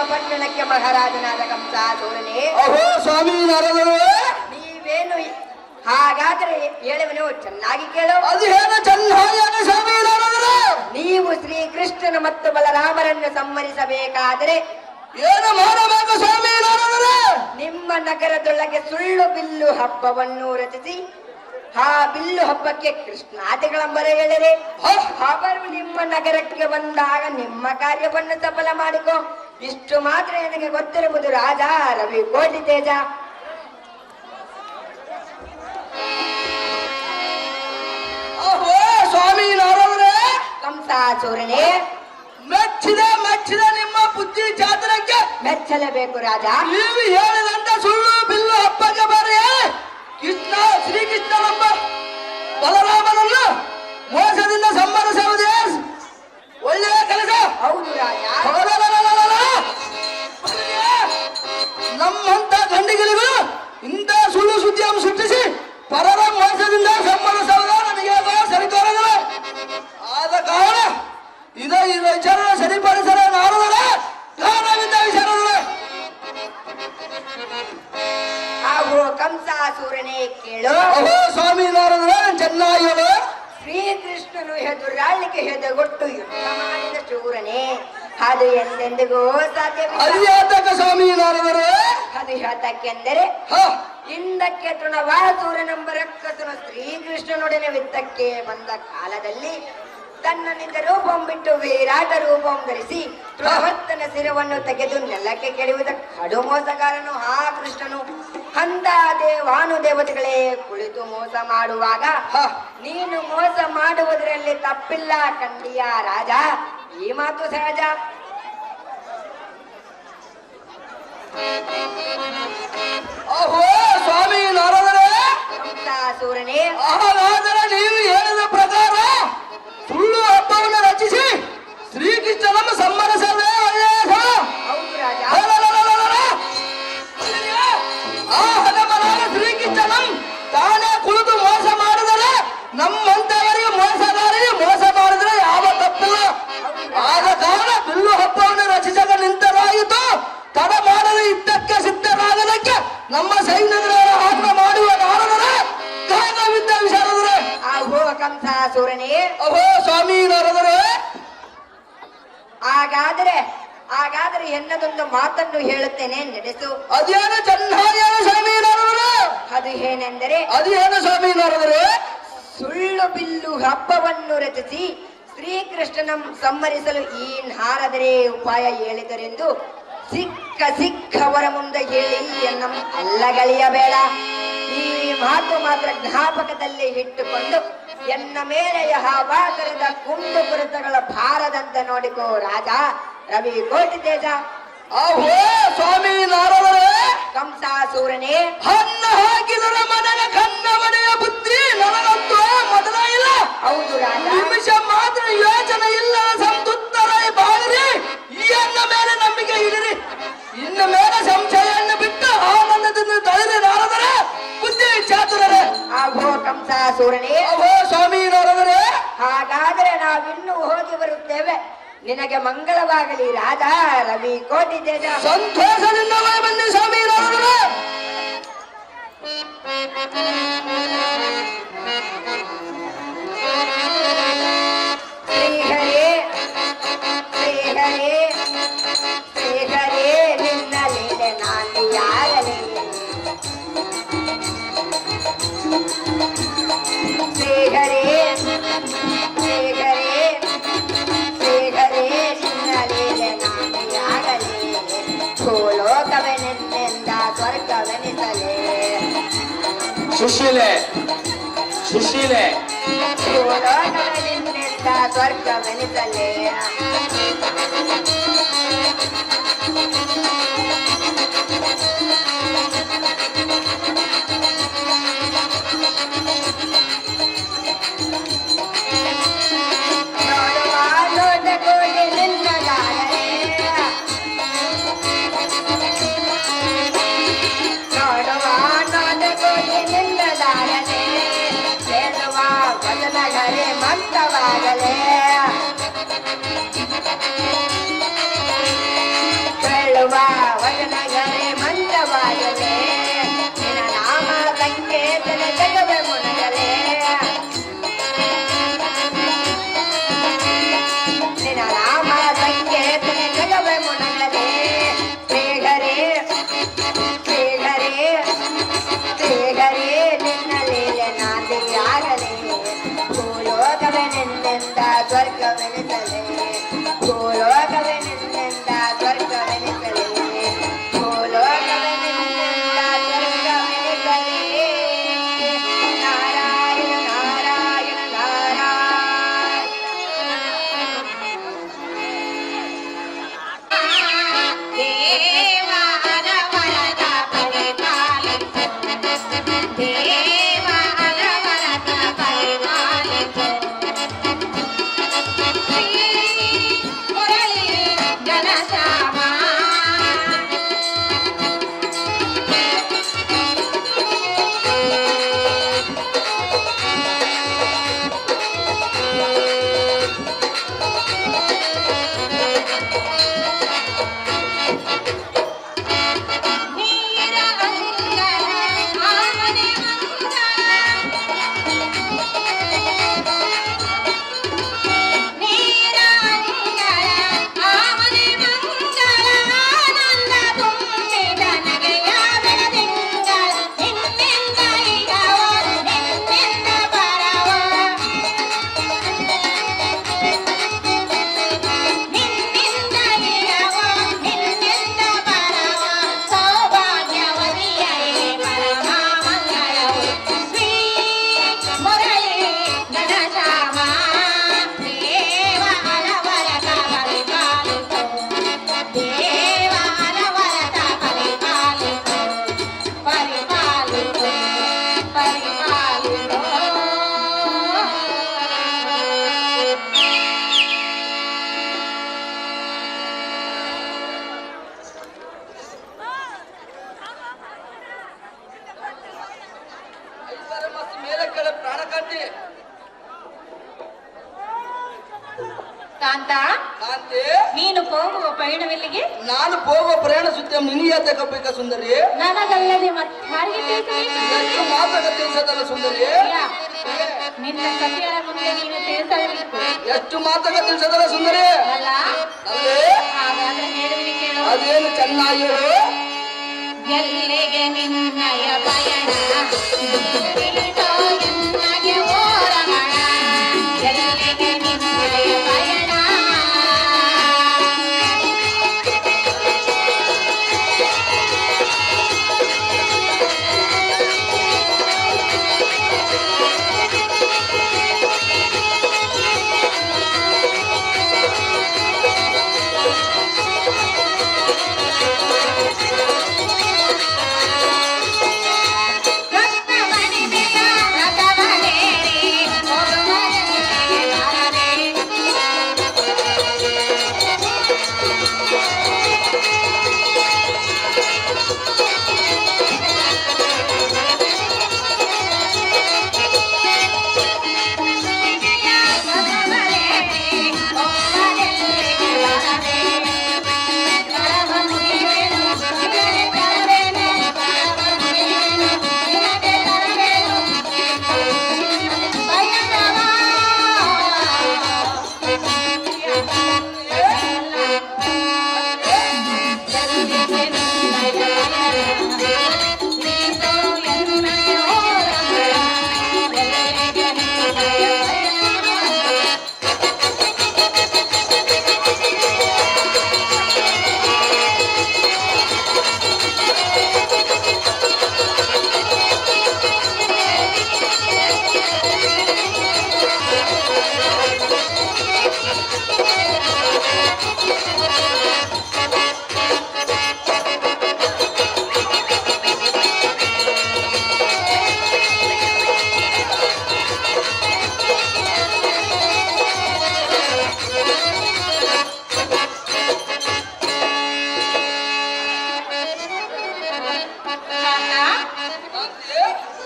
ಪಟ್ಟಣಕ್ಕೆ ಮಹಾರಾಜನಾದ ಕಂಸಾಸೂರನೇ. ಅಹೋ ಸ್ವಾಮಿ ನಾರದರು, ನೀವೇನು ಹಾಗಾದರೆ ಹೇಳುವನು ಚೆನ್ನಾಗಿ ಕೇಳು. ಅದು ಏನು ಚೆನ್ನಾಗಿ ಸ್ವಾಮಿ ನಾರದರು. ನೀವು ಶ್ರೀಕೃಷ್ಣನ ಮತ್ತು ಬಲರಾಮರನ್ನು ಸಂಹರಿಸಬೇಕಾದರೆ ಏನು ಮಾಡಬೇಕು ಸ್ವಾಮಿ ನಾರದರು? ನಿಮ್ಮ ನಗರದೊಳಗೆ ಸುಳ್ಳು ಬಿಲ್ಲು ಹಬ್ಬವನ್ನು ರಚಿಸಿ ಆ ಬಿಲ್ಲು ಹಬ್ಬಕ್ಕೆ ಕೃಷ್ಣಾದಿಗಳಂಬರ ಹೇಳಿರೆ ಅವರು ನಿಮ್ಮ ನಗರಕ್ಕೆ ಬಂದಾಗ ನಿಮ್ಮ ಕಾರ್ಯವನ್ನು ಸಫಲ ಮಾಡಿಕೊ. ಇಷ್ಟು ಮಾತ್ರ ನನಗೆ ಗೊತ್ತಿರುವುದು ರಾಜ ರವಿ ಕೋಟಿ ತೇಜ. ಸ್ವಾಮಿ ನಾರದರೇ, ಕಂಸಾಸೂರನೇ, ಮೆಚ್ಚಿದ ನಿಮ್ಮ ಬುದ್ಧಿ ಚಾತುರ್ಯಕ್ಕೆ ಮೆಚ್ಚಲೇಬೇಕು ರಾಜ. ನೀವು ಹೇಳಿದಂತ ಸುಳ್ಳು ಬಿಲ್ಲು ಹಬ್ಬಕ್ಕೆ ಬರೀ ಶ್ರೀಕೃಷ್ಣನೊಬ್ಬ ಬಲರಾಮನನ್ನು ಮೋಸದಿಂದ ಸಂಬಂಧಿಸುವುದೇ ಒಳ್ಳೆಯ ಕೆಲಸ. ಹೌದು ರಾಜ. ನಮ್ಮಂತ ಗಂಡಿಗಳಿಗೂ ಇಂಥ ಸುಳ್ಳು ಸುದ್ದಿಯನ್ನು ಸೃಷ್ಟಿಸಿ ಪರರ ಮೋಸದಿಂದ ಸಂಬಂಧಿಸುವುದ ನನಗೆ ಸರಿ ತೋರಲಿಲ್ಲ. ಆದ ಕಾರಣ ಈ ವಿಚಾರ ಸರಿಪಡಿಸಲು ನಾರದರ ಕಾರಣವಿದ್ದ ವಿಚಾರಗಳು. ಹಾಗೂ ಕಂಸಾಸೂರನೇ ಕೇಳು. ಸ್ವಾಮಿ ನಾರದರ ಚೆನ್ನಾಗಿ ಹೇಳು. ಶ್ರೀಕೃಷ್ಣನು ಹೆದುರಾಳಿಕೆ ಹೆದಗೊಟ್ಟು ಯುದ್ಧ ಮಾಡಿದ ಶೂರನೇ, ಅದು ಎಂದೆಂದಿಗೂ ಸಾಧ್ಯವಿಲ್ಲ. ಅರಿಯಾತಕ ಸ್ವಾಮಿ ನಾರದರು. ಅದು ಯಾತಕ್ಕೆಂದರೆ ಹಿಂದಕ್ಕೆ ತೃಣವಾಸೂರನೆಂಬ ರಕ್ಕಸನು ಶ್ರೀಕೃಷ್ಣನೊಡನೆ ಯುದ್ಧಕ್ಕೆ ಬಂದ ಕಾಲದಲ್ಲಿ ತನ್ನನಿಂದ ರೂಪಂ ಬಿಟ್ಟು ವಿರಾಟ ರೂಪಂ ಧರಿಸಿ ತೃಣವರ್ತನ ಶಿರವನ್ನು ತೆಗೆದು ನೆಲಕ್ಕೆ ಕೆಡುವುದ ಕಡು ಮೋಸಗಾರನು ಆ ಕೃಷ್ಣನು. ಅಂದ ದೇವಾನುದೇವತೆಗಳೇ ಕುಳಿತು ಮೋಸ ಮಾಡುವಾಗ ನೀನು ಮೋಸ ಮಾಡುವುದರಲ್ಲಿ ತಪ್ಪಿಲ್ಲ ಕಂಡಿಯ ರಾಜ. ಈ ಮಾತು ಸಹಜ. ಸ್ವಾಮಿ ನಾರದರೇ, ಕಂಸಾಸೂರನೇ, ಹಾಗಾದರೆ ನೀವು ಹೇಳಿದ ಪ್ರಕಾರ ಸುಳ್ಳು ಹಬ್ಬವನ್ನು ರಚಿಸಿ ಶ್ರೀಕೃಷ್ಣನನ್ನು ಸಂಬಂಧಿಸಲೇ ಒಳ್ಳೆಯದು. ಹೌದು ರಾಜ. ಆ ಹನುಮನಾದ ಶ್ರೀಕೃಷ್ಣನಂ ತಾನೇ ಕುಳಿತು ಮೋಸ ಮಾಡಿದರೆ ನಮ್ಮಂತವರಿಗೆ ಮೋಸಗಾರರಿಗೆ ಮೋಸ ಮಾಡಿದರೆ ಯಾವ ತಪ್ಪಿಲ್ಲ. ಆದ ಕಾರಣ ಬಿಲ್ಲು ಹಬ್ಬವನ್ನು ರಚಿಸಕ ನಿಂತರಾಯಿತು. ತಡ ಮಾಡಲು ಯುದ್ಧಕ್ಕೆ ಸಿದ್ಧರಾಗಲಿಕ್ಕೆ ನಮ್ಮ ಸೈನ್ಯಗಳ ಆಜ್ಞೆ ಮಾಡುವ ನಾರದರ ಕಾರಣವಿದ್ದ ವಿಚಾರದರೆ. ಆಹೋ ಕಂಸಾಸೂರನೇ, ಸ್ವಾಮಿ ನಾರದರೆ, ಹಾಗಾದರೆ ಎನ್ನದೊಂದು ಮಾತನ್ನು ಹೇಳುತ್ತೇನೆ, ನಡೆಸು. ಅದೇನು ಚೆನ್ನಾಗಿ ಸ್ವಾಮಿ ನಾರದರೆ. ಅದು ಏನೆಂದರೆ, ಅದೇನು ಸ್ವಾಮಿ ನಾರದರೆ. ಸುಳ್ಳು ಬಿಲ್ಲು ಹಬ್ಬವನ್ನು ರಚಿಸಿ ಶ್ರೀಕೃಷ್ಣನ ಸಂಹರಿಸಲು ಈ ನಾರದರೆ ಉಪಾಯ ಹೇಳಿದರೆಂದು ಸಿಕ್ಕವರ ಮುಂದೆ ಹೇಳಿ ಎನ್ನ ಅಲ್ಲಗಳೆಯಬೇಡ. ಈ ಮಾತು ಮಾತ್ರ ಜ್ಞಾಪಕದಲ್ಲಿ ಇಟ್ಟುಕೊಂಡು ಎನ್ನ ಮೇಲೆ ಯಹೋವಾತರದ ಕುಂದು ಕುರುತಗಳ ಭಾರದಂತೆ ನೋಡಿಕೋ ರಾಜ ರವಿ ಕೋಟಿ ತೇಜ. ಅಹೋ ಸ್ವಾಮಿ ನಾರದರೆ, ಕಂಸಾಸೂರನೇ, ಹಣ್ಣ ಹಾಕಿದರೆ ಮನೆಯ ಕನ್ನ ಮನೆಯ ಬುದ್ಧಿ ನನಗಂತೂ ಮೊದಲ ಇಲ್ಲ. ಹೌದು ರಾಜ. ನಿಮಿಷ ಮಾತ್ರ ಯೋಚನೆ ಇಲ್ಲ ಸಂತುತ್ತರಾಗಿ ಬಾಳಿರಿ. ಈ ಅನ್ನ ಮೇಲೆ ನಂಬಿಕೆ ಇಡಿರಿ. ಇನ್ನ ಮೇಲೆ ಸಂಶಯವನ್ನು ಬಿಟ್ಟು ಆನಂದದಿಂದ ತಳಿರಿ ನಾರದರೆ ಬುದ್ಧಿ ಚಾತುರರೇ. ಅಹೋ ಕಂಸಾಸೂರನೇ, ಅಹೋ ಸ್ವಾಮಿ ನಾರದರೆ. ಹಾಗಾದರೆ ನಾವಿನ್ನೂ ಹೋಗಿ ಬರುತ್ತೇವೆ. ನಿನಗೆ ಮಂಗಳವಾಗಲಿ ರಾಜ ರವಿ ಕೋಟಿ ತೇಜ. ಸಂತೋಷದಿಂದ ಬನ್ನಿ ಸ್ವಾಮಿ ನಾರದರೆ. ಶ್ರೀಹರೇ ಶ್ರೀಹರೇ ಶ್ರೀಹರೇ ನಿನ್ನ ಲೀಲೆ ನಾಂದಿಯಾಗಲಿ. ಶ್ರೀಹರೇ ಶ್ರೀಹರೇ ಶ್ರೀಹರೇ ನಿನ್ನ ಲೀಲೆ ನಾಂದಿಯಾಗಲಿ. ಭೂಲೋಕವೇ ನಿನ್ನಿಂದ ಸ್ವರ್ಗವೆನಿಸಲೇ. ಸುಶೀಲೆ ಸುಶೀಲೆ ಭೂಲೋಕವೇ ನಿನ್ನಿಂದ ಸ್ವರ್ಗವೆನಿಸಲೇ. ನೋಡುವ ನೋಟಗೋಡೆ ನಿನ್ನದಾಗಲೇ. ನೋಡುವ ನೋಟಗೋಡೆ ನಿನ್ನದಾಗಲೇ. ಕೇಳುವ ವಚನಗಳೇ ಮಂತ್ರವಾಗಲೇ. ಕೇಳುವ ವಚನಗಳೇ ಮಂತ್ರವಾಗಲೇ. ನಿನ್ನ ನಾಮ ಸಂಕೇತನ ಜಗವೇ ಮುನಗಲೇ. ನಿನ್ನ ನಾಮ ಸಂಕೇತನ ಜಗವೇ ಮುನಗಲೇ. ಶ್ರೀಹರೇ ಶ್ರೀಹರೇ ಕಾಂತ, ಕಾಂತಿ, ನೀನು ಹೋಗುವ ಪಯಣವೆಲ್ಲಿಗೆ? ನಾನು ಹೋಗುವ ಪ್ರಯಾಣ ಸುದ್ದಿ ನಿನಗೆ ತಗೋಬೇಕ ಸುಂದರಿ? ನನಗಲ್ಲದೆ ಮತ್ತಾರಿಗೆ ತಿಳಿಸಬೇಕು? ಎಷ್ಟು ಮಾತಾಗ ತಿಳಿಸೋದಲ್ಲ ಸುಂದರಿ? ನಿನ್ನ ಸತಿಯರ ಮುಂದೆ ನೀನು ತಿಳಿಸಬೇಕು. ಎಷ್ಟು ಮಾತಾಗ ತಿಳಿಸೋದಲ್ಲ ಸುಂದರಿ? ಅಲ್ಲ, ಅಲ್ಲೇ ಹಾಗಾದ್ರೆ ಹೇಳುವಿರಿ ಕೇಳು. ಅದೇನು ಚೆನ್ನಾಗಿ ಹೇಳು. ಎಲ್ಲಿಗೆ ನಿನ್ನಯ ಪಯಣ ತಿಳಿಸೋ ಎನ್ನಗೆ ಓ ರಮಣ, ಎಲ್ಲಿಗೆ ನಿನ್ನಯ ಪಯಣ.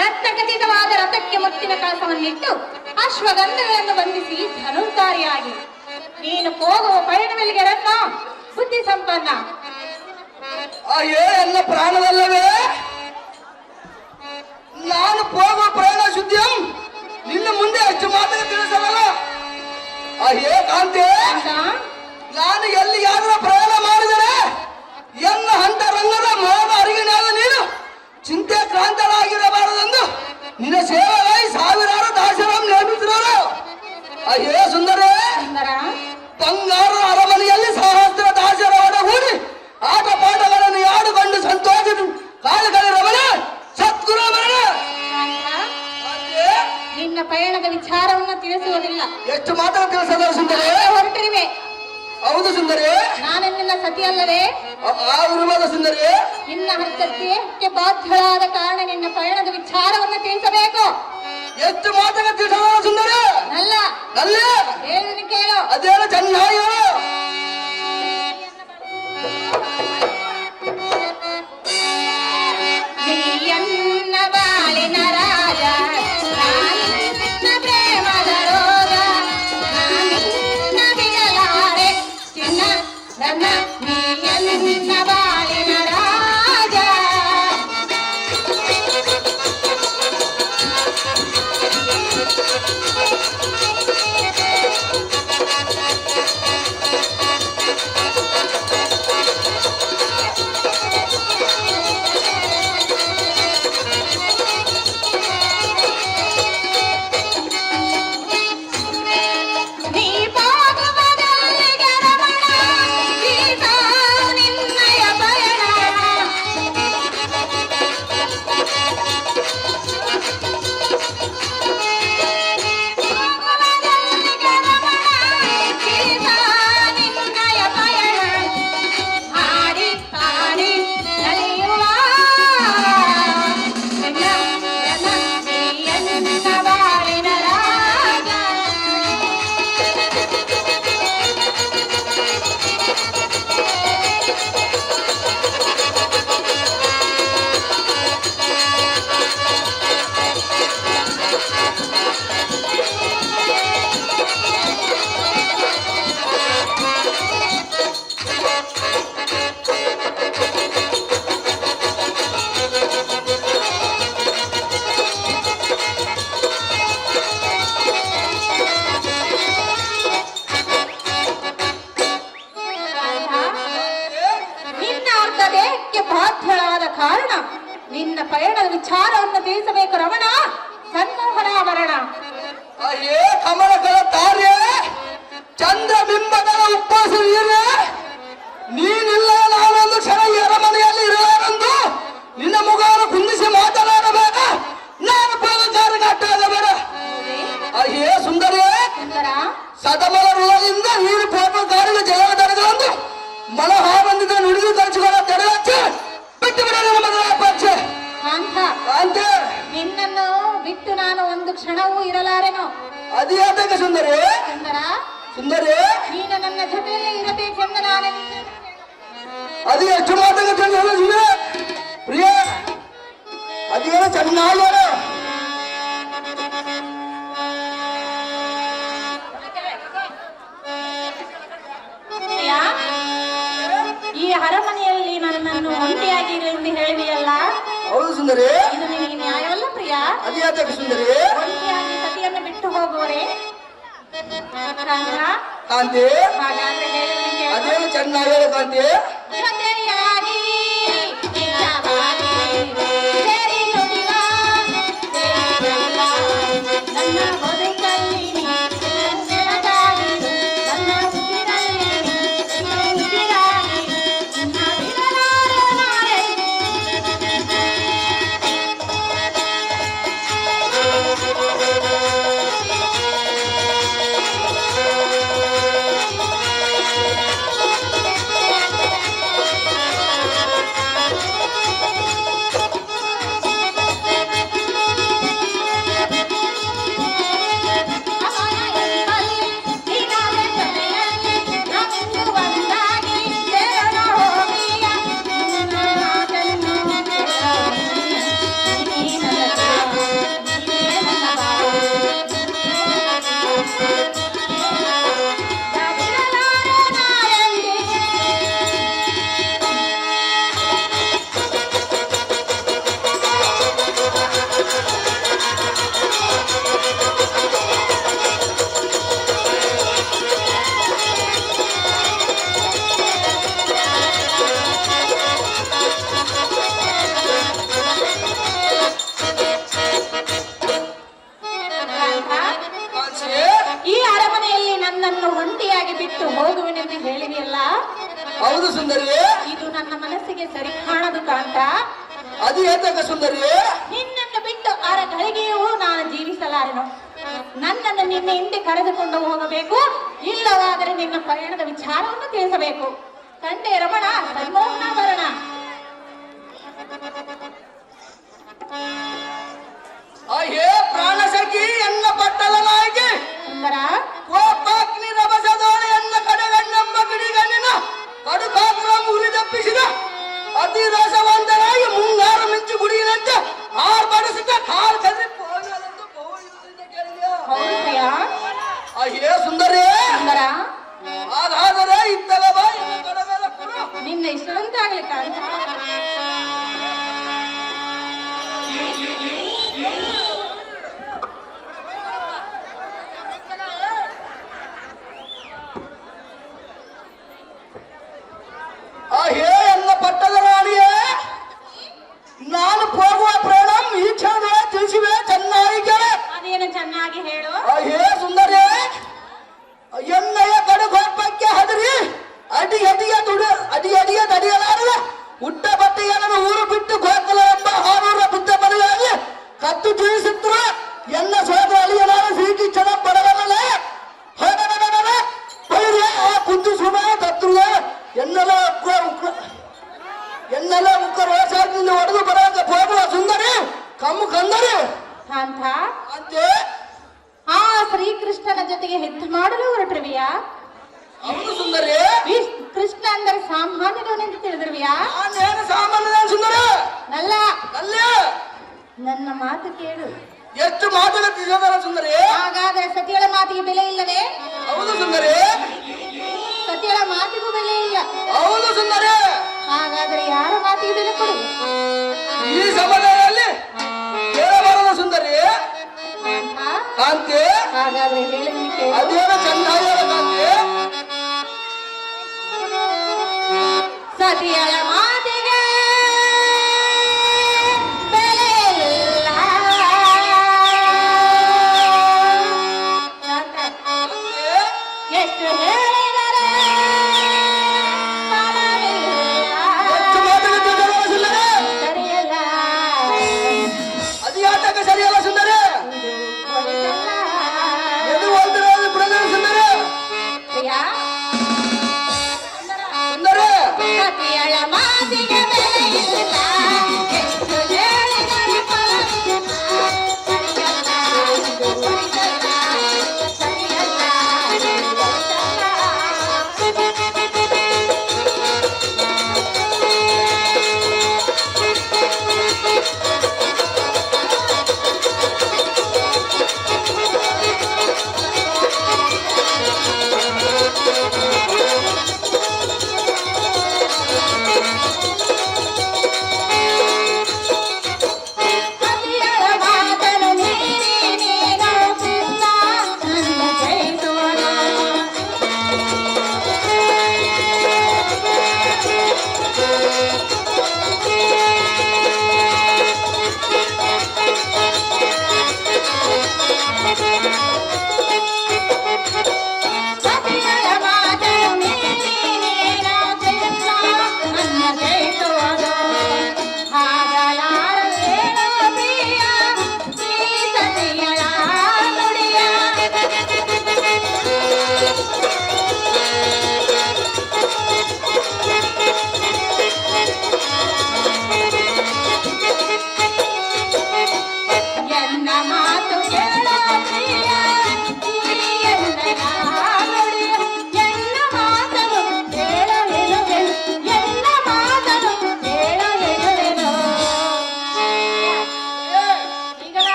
ರತ್ನಖಚಿತವಾದ ರಥಕ್ಕೆ ಮುತ್ತಿನ ಕಳಸವನ್ನಿಟ್ಟು ಅಶ್ವಗಂಧಗಳನ್ನು ಬಂಧಿಸಿ ಧನುರ್ಧಾರಿಯಾಗಿ ನೀನು ಹೋಗುವ ಪಯಣವೆಲ್ಲಿಗೆ ರತ್ನ ಬುದ್ಧಿ ಸಂಪನ್ನ. ಅಯ್ಯೋ ಎಲ್ಲ ಪ್ರಾಣದಲ್ಲವೇ ನಾನು ಹೋಗುವ ಪ್ರಯಾಣ ಸುದ್ದಿಯಂ ನಿನ್ನ ಮುಂದೆ ಅಷ್ಟು ಮಾತನ್ನು ತಿಳಿಸಲ್ಲ. ಅಯ್ಯೋ ಕಾಂತಿ, ನಾನು ಎಲ್ಲಿ ಯಾರ ಪ್ರಯಾಣ ಮಾಡಿದರೆ ಎನ್ನ ಹಂತ ರಂಗದ ಮರದ ಅರಿಗಿನಾದ ನೀನು ಚಿಂತೆ ಕ್ರಾಂತರಾಗಿರಬಾರದೆಂದು ನಿನ್ನ ಸೇವೆಗಾಗಿ ಸಾವಿರಾರು ದಾಸರನ್ನು ನೇಮಿಸಿದರು. ಅಯ್ಯೋ ಸುಂದರ, ಬಂಗಾರ ಅರಮನೆಯಲ್ಲಿ ಸಹಸ್ರ ದಾಸರ ಒಡಗೂಡಿ ಆಟ ಪಾಠಗಳನ್ನು ಆಡಿಕೊಂಡು ಸಂತೋಷ ಕಾಲಗಳಿರವನ ಸದ್ಗುರುವರನ. ನಿನ್ನ ಪಯಣದ ವಿಚಾರವನ್ನು ತಿಳಿಸುವುದಿಲ್ಲ. ಎಷ್ಟು ಮಾತ್ರ ತಿಳಿಸದ ಸುಂದರಿ? ಹೊರಟಿರುವೆ. ಹೌದು ಸುಂದರಿ. ನಾನು ನಿನ್ನ ಸತಿಯಲ್ಲವೇ? ಆ ಉರುವಾದ ಸುಂದರಿ. ನಿನ್ನ ಹಸ್ತಕ್ಕೆ ಬಾಧ್ಯಳಾದ ಕಾರಣ ನಿನ್ನ ಪಯಣದ ವಿಚಾರವನ್ನು ತಿಳಿಸಬೇಕು. ಎಷ್ಟು ಮಾತ್ರ ತಿಳಿಸದ ಸುಂದರಿ? ಅಲ್ಲ, ಅಲ್ಲೇ ಹೇಳನ್ನು ಕೇಳು. ಅದೇನು ಚೆನ್ನಾಗಿ ನೀಯನ್ನ ಬಾಳಿನ ರಾಜ, ನಾನಿನ್ನ ಪ್ರೇಮದ ರೋಗ, ನಾನಿನ್ನ ಬಿಡಲಾರೆ ಚಿನ್ನ ನನ್ನ, ನೀಯನ್ನ ಬಾಳಿನ ರಾಜ. ಪಯಣಕ್ಕೆ ಬಾಧ್ಯಳಾದ ಕಾರಣ ನಿನ್ನ ಪಯಣದ ವಿಚಾರವನ್ನು ತಿಳಿಸಬೇಕು ರಮಣ. ಸನ್ಮೋಹನಾಭರಣ ಅಯ್ಯೇ ಕಮಲಕರ ತಾರ್ಯ ಚಂದ್ರ ಬಿಂಬಗಳ ಉಪವಾಸ ವೀರ್ಯ ನೀನಿಲ್ಲ ನಾನೊಂದು ಕ್ಷಣ ಈ ಅರಮನೆಯಲ್ಲಿ ಇರಲಾರೆಂದು ನಿನ್ನ ಮುಖವನ್ನು ಕುಂದಿಸಿ ಮಾತನಾಡಬೇಡ. ನಾನು ಪಾದಚಾರಕ್ಕೆ ಅಡ್ಡಾಗಬೇಡ. ಅಯ್ಯೇ ಸುಂದರೇ ಸುಂದರ ಸದಮಲ ಋಣದಿಂದ ನೀನು ಪಾಪಕಾರಿನ ಜಲದಡಗಳನ್ನು ಮನಹಾನಂದಿದ ನುಡಿದು ತರಿಸಿಕೊಳ್ಳ ತಡೆಹಚ್ಚಿ ಬಿಟ್ಟು ಬಿಡ ನನ್ನ ಮಗಳ ಅಪೇಕ್ಷೆ. ಕಾಂತ ಕಾಂತೆ ನಿನ್ನನ್ನು ಬಿಟ್ಟು ನಾನು ಒಂದು ಕ್ಷಣವೂ ಇರಲಾರೆನು. ಅದ್ಯಾತಕ ಸುಂದರಿ ಸುಂದರ ಸುಂದರಿ ನೀನು ನನ್ನ ಜೊತೆಯಲ್ಲೇ ಇರಬೇಕೆಂದು ನಾನು ಅದು ಎಷ್ಟು ಮಾತಕ್ಕೆ ಸುಂದರ ಪ್ರಿಯ ಅದೇನು ಚೆನ್ನಾಗಿ ಪ್ರಿಯ, ಈ ಅರಮನೆಯಲ್ಲಿ ನನ್ನನ್ನು ಒಂಟಿಯಾಗಿರು ಎಂದು ಹೇಳಿದೆಯಲ್ಲ, ಹೌದು ಸುಂದರಿ ಇದು ನಿನಗೆ ನ್ಯಾಯವಲ್ಲ ಪ್ರಿಯ. ಅದ್ಯಾತಕ ಸುಂದರಿ ಒಂಟಿಯಾಗಿ ಸತಿಯನ್ನು ಬಿಟ್ಟು ಹೋಗುವರೆ ಕಾಂತಿ ಹಾಗಾದ್ರೆ ಹೇಳಿದನು ಕೇಳು. ಅದೇನು ಚೆನ್ನಾಗಿ ಕಾಂತಿ ಜೊತೆಯಾಗಿ ಇಷ್ಟವಾಗಿ ಸೇರಿ ನುಡಿವ ಸೇರಿದಲ್ಲ. ನನ್ನ ಬದುಕಲ್ಲಿ ಬೆಳಗಾಗಿ ನನ್ನ ಉಸಿರಲ್ಲಿ ಉಸಿರಾಗಿ ನಿನ್ನ ಬಿಡಲಾರೆ ನಾಳೆ. ಈ ಅರಮನೆಯಲ್ಲಿ ನನ್ನನ್ನು ಒಂಟಿಯಾಗಿ ಬಿಟ್ಟು ಹೋಗುವೆನೆಂದು ಹೇಳಿದೆಯಲ್ಲ, ಹೌದು ಸುಂದರಿ ಇದು ನನ್ನ ಮನಸ್ಸಿಗೆ ಸರಿ ಕಾಣದು ಕಾಂತ. ಅದು ಏತಕ ಸುಂದರಿ ನಿನ್ನನ್ನು ಬಿಟ್ಟು ಅರ ಗಳಿಗೆಯೂ ನಾನು ಜೀವಿಸಲಾರೆನು. ನನ್ನನ್ನು ನಿನ್ನ ಹಿಂದೆ ಕರೆದುಕೊಂಡು ಹೋಗಬೇಕು, ಇಲ್ಲವಾದರೆ ನಿನ್ನ ಪಯಣದ ವಿಚಾರವನ್ನು ತಿಳಿಸಬೇಕು. ಕಂಡೆ ರಮಣ ಸನ್ಮೋಹನಾಭರಣ. ಅಯ್ಯೇ ಪ್ರಾಣ ಸಖಿ ಎನ್ನ ಪಟ್ಟದ ನಾಯಕಿ ಸುಂದರ ಕೋಪಾಗ್ನಿ ರಭಸದೋಳೆ ಎನ್ನ ಕಡೆಗಣ್ಣಮ್ಮ ಕಿಡಿಗಣ್ಣಿನ ಕಡುಕಾಗ್ರ ಉರಿದಪ್ಪಿಸಿದ ಅತಿ ರಸವಂತರಾಗಿ ಮುಂಗಾರು ಮಿಂಚು ಗುಡಿಯಿನಂತೆ ಆರ್ಭಟಿಸುತ್ತ ಕಾಲ್ ಕದರಿ ಪೋಯಲೆಂದು ಬಹುಯುವುದರಿಂದ ಕೇಳಿದೆಯಾ? ಹೌದು ಪ್ರಿಯ. ಅಯ್ಯೇ ಸುಂದರಿ ಸುಂದರ ಹಾಗಾದರೆ ಇತ್ತಲ ಬಾ ಎನ್ನ ಕಡೆಮೇಲೆ ಕುರು. ನಿನ್ನ ಇಷ್ಟದಂತಾಗಲಿ ಕಾಂತ. ಅಯ್ಯೇ ಎನ್ನ ಪಟ್ಟದ ರಾಣಿಯೇ ನಾನು ಹೋಗುವ ಪ್ರಾಣಂ ಈ ಕ್ಷಣವೇ ತಿಳಿಸಿವೆ ಚೆನ್ನಾಗಿ ಕೇಳೆ. ಅದೇನು ಚೆನ್ನಾಗಿ ಹೇಳು. ಅಯ್ಯೇ ಸುಂದರಿ ಎಣ್ಣೆಯ ಕಡುಗೋಪಕ್ಕೆ ಹದರಿ ಅಡಿ ಅಡಿಯ ತಡೆಯಲಾರದೆ ಹುಟ್ಟ ಬಟ್ಟೆಯನ್ನು ಊರು ಬಿಟ್ಟು ಗೋಕಲ ಎಂಬ ಹಾರೂರ ಬುದ್ಧ ಮನೆಯಾಗಿ ಕತ್ತು ತಿಳಿಸಿದ್ರು ಎನ್ನ ಸೋದರ ಅಳಿಯಲಾರ ಶ್ರೀಕಿ ಕ್ಷಣ ಬಡವನಲ್ಲ ಕುಂದು ಸುಮ ತತ್ರುವ ಎನ್ನೆಲ್ಲ ಮುಖ ರೋಷದಿಂದ ಹೊಡೆದು ಬರಾಕ ಹೋಗುವ ಸುಂದರಿ ಕಮ್ಮು ಕಂದರಿ ಕಾಂತ ಅಂತೆ ಆ ಶ್ರೀಕೃಷ್ಣನ ಜೊತೆಗೆ ಯುದ್ಧ ಮಾಡಲು ಹೊರಟಿರುವಿಯಾ? ಹೌದು ಸುಂದರಿ ಕೃಷ್ಣ ಅಂದರೆ ಸಾಮಾನ್ಯನೆಂದು ತಿಳಿದಿರುವಿಯಾ? ನಾನೇನು ಸಾಮಾನ್ಯದ ಸುಂದರ ಅಲ್ಲ, ಅಲ್ಲೇ ನನ್ನ ಮಾತು ಕೇಳು. ಎಷ್ಟು ಮಾತುಕತೆ ಸುಂದರಿ ಹಾಗಾದರೆ ಸತಿಯಳ ಮಾತಿಗೆ ಬೆಲೆ ಇಲ್ಲವೇ? ಹೌದು ಸುಂದರಿ ಸತಿಯಳ ಮಾತಿಗೂ ಬೆಲೆ ಇಲ್ಲ. ಹೌದು ಸುಂದರಿ ಹಾಗಾದರೆ ಯಾರ ಮಾತಿಗೆ ಬೆಲೆ ಕೊಡು? ಈ ಸಮಯದಲ್ಲಿ ಕೇಳಬಾರದು ಸುಂದರಿ ಕಾಂತಿ ಹಾಗಾದ್ರೆ ಹೇಳಲಿಕ್ಕೆ ಅದೇನು ಚೆನ್ನಾಗಿ ಕಾಂತಿ ಸತಿಯಳ ಮಾತಿಗೆ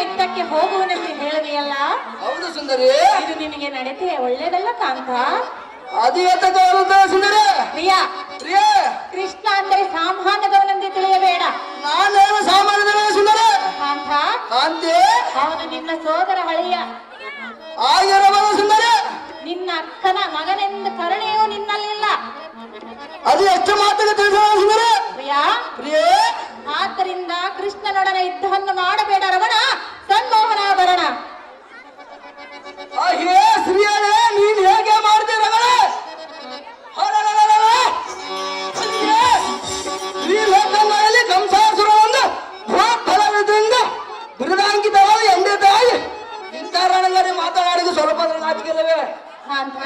ಯುದ್ಧಕ್ಕೆ ಹೋಗುವನೆಂದು ಹೇಳುವೆಯಲ್ಲ, ಹೌದು ಸುಂದರಿ. ಇದು ನಿನಗೆ ನಡತೆ ಒಳ್ಳೇದಲ್ಲ ಕಾಂತ. ಅದು ಎತ್ತದವರುಂತ ಸುಂದರಿ. ಪ್ರಿಯ, ಪ್ರಿಯ, ಕೃಷ್ಣ ಅಂದರೆ ಸಾಮಾನ್ಯದವನೆಂದು ತಿಳಿಯಬೇಡ. ನಾನೇನು ಸಾಮಾನ್ಯದವ ಸುಂದರಿ. ಕಾಂತ, ಕಾಂತಿ, ಅವನು ನಿನ್ನ ಸೋದರ ಹಳೆಯ, ಆಗಿರಬಹುದು ಸುಂದರಿ. ನಿನ್ನ ಅಕ್ಕನ ಮಗನೆಂದು ಕರುಣೆಯೂ ನಿನ್ನಲ್ಲಿಲ್ಲ. ಅದು ಎಷ್ಟು ಮಾತಿಗೆ ತಿಳಿಸೋಣ ಸುಂದರಿ. ಪ್ರಿಯ, ಪ್ರಿಯ, ಆದ್ದರಿಂದ ಕೃಷ್ಣನೊಡನೆ ಯುದ್ಧವನ್ನು ಮಾಡಬೇಡ ರಮಣ, ಸನ್ಮೋಹನಾಭರಣ. ಹೇ ಸ್ತ್ರೀಯರೇ, ನೀನ್ ಹೇಗೆ ಮಾಡ್ತೀರಗಳ ಈ ಲೋಕದಲ್ಲಿ ಕಂಸಾಸುರವನ್ನು ಫಲದಿಂದ ಬಿರುದಾಂಕಿತವಾದ ಎಂದೇ ತಾಯಿ ಇಂಥ ರಣಗಡೆ ಮಾತನಾಡಿದ ಸ್ವಲ್ಪ ನಾಚಿಕೆಲ್ಲವೇ? ಕಾಂತ,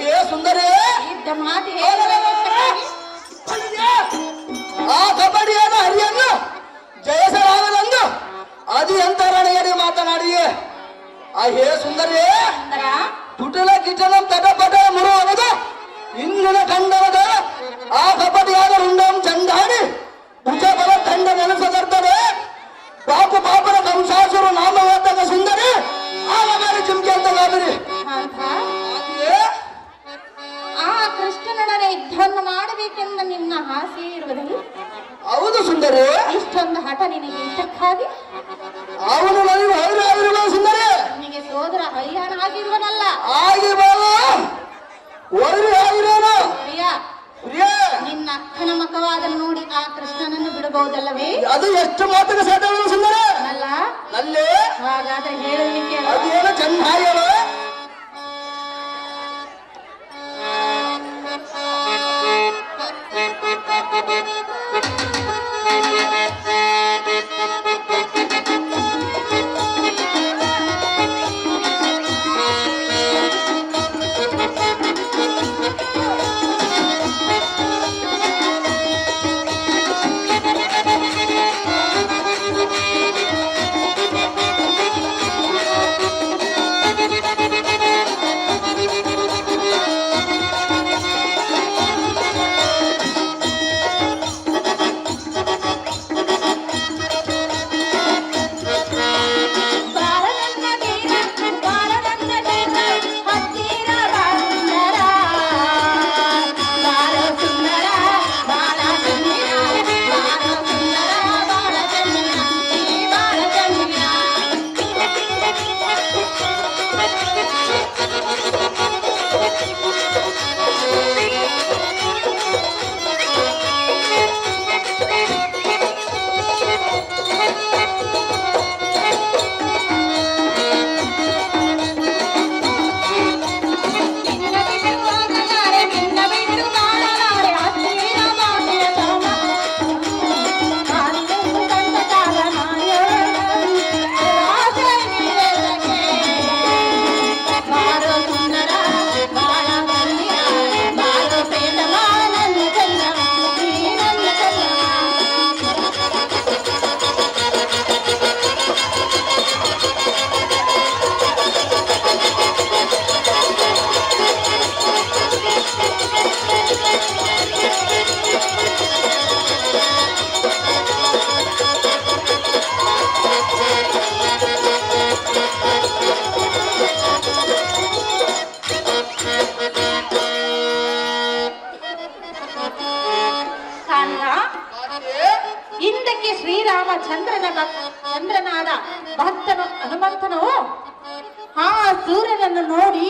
ಹೇ ಸುಂದರಿ, ಯುದ್ಧ ಮಾತು ಆ ಕಬಡ್ಡಿಯಾದ ಹರಿಯನ್ನು ಜಯಿಸಲಾಗದಂದು ಅದು ಎಂತ ರಣಗಡೆ ಮಾತನಾಡಿಯೇ? ಹೇ ಸುಂದರಿ, ತುಟಲ ಕಿಚನ ತಟಪಟ ಮುರುವನದು ಇಂದಿನ ಕಂಡವದ ಆ ಕಪಟಿಯಾದ ರುಂಡಂ ಚಂದಾಡಿ ಭುಜಬಲ ತಂಡ ನೆನಸದರ್ತದೆ ಪಾಪು ಪಾಪರ ಕಂಸಾಸುರು ನಾಮವಾದಾಗ ಸುಂದರಿ ಆಗ ಮೇಲೆ ಚಿಮ್ಕೆ ಅಂತ ಗಾಬರಿ. ಆ ಕೃಷ್ಣನೊಡನೆ ಯುದ್ಧವನ್ನು ಮಾಡಬೇಕೆಂದ ನಿನ್ನ ಆಸೆ ಇರುವುದಿಲ್ಲ. ಹೌದು ಸುಂದರಿ. ಇಷ್ಟೊಂದು ಹಠ ನಿನಗೆ ಇದಕ್ಕಾಗಿ? ಅವನು ನನಗೆ ಹೊರ ಆಗಿರುವ ಸುಂದರಿ. ನಿನಗೆ ಸೋದರ ಹರಿಯಾಣ ಆಗಿರುವನಲ್ಲ, ಆಗಿರೋನು ಹೊರ ಆಗಿರೋನು. ಪ್ರಿಯ, ಪ್ರಿಯ, ನಿನ್ನ ಅಕ್ಕನ ಮಖವಾದ ನೋಡಿ ಆ ಕೃಷ್ಣನನ್ನು ಬಿಡಬಹುದಲ್ಲವೇ? ಅದು ಎಷ್ಟು ಮಾತಿಗೆ ಸಾಧ್ಯ ಸುಂದರಿ ಅಲ್ಲ. ನಲ್ಲಿ ಹಾಗಾದ್ರೆ ಹೇಳಲಿಕ್ಕೆ ಅದೇನು ಚೆನ್ನಾಗಿಲ್ಲ. ಹಿಂದಕ್ಕೆ ಚಂದ್ರನಾದ ಭಕ್ತನು ಹನುಮಂತನು ಆ ಸೂರ್ಯನನ್ನು ನೋಡಿ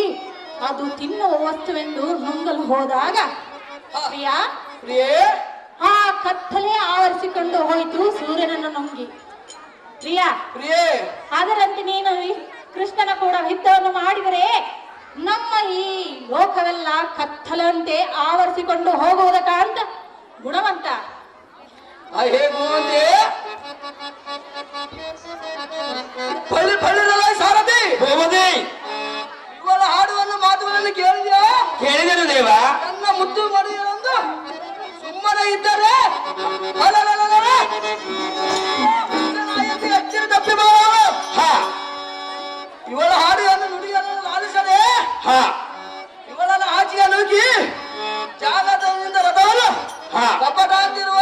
ಅದು ತಿನ್ನುವ ವಸ್ತುವೆಂದು ನುಂಗಲು ಹೋದಾಗ ಆ ಕತ್ತಲೆ ಆವರಿಸಿಕೊಂಡು ಹೋಯಿತು ಸೂರ್ಯನನ್ನು ನುಂಗಿ. ಪ್ರಿಯ, ಅದರಂತೆ ನೀನು ಕೃಷ್ಣನ ಕೂಡ ಯುದ್ಧವನ್ನು ಮಾಡಿದರೆ ನಮ್ಮ ಈ ಲೋಕವೆಲ್ಲ ಕತ್ತಲಂತೆ ಆವರಿಸಿಕೊಂಡು ಹೋಗುವುದಕ್ಕಂತ ಗುಣವಂತ. ಸಾರಥಿ ಇವಳ ಹಾಡುವನ್ನು ಮಾತುಗಳನ್ನು ಕೇಳಿದ್ಯಾ? ಕೇಳಿದನು ದೇವ. ನನ್ನ ಮುದ್ದು ಮಡಿಯೊಂದು ಸುಮ್ಮನೆ ಇದ್ದರೆ ಹಚ್ಚಿರ ತಪ್ಪಿ ಇವಳ ಹಾಡುಗಳನ್ನು ನುಡಿಯನ್ನು ಲಾಲಿಸದೆ ಇವಳನ್ನು ಆಚೆಗೆ ನುಗ್ಗಿ ಜಾಗದಿಂದ ರಥವನ್ನು ಕಪಟಾಂತಿರುವ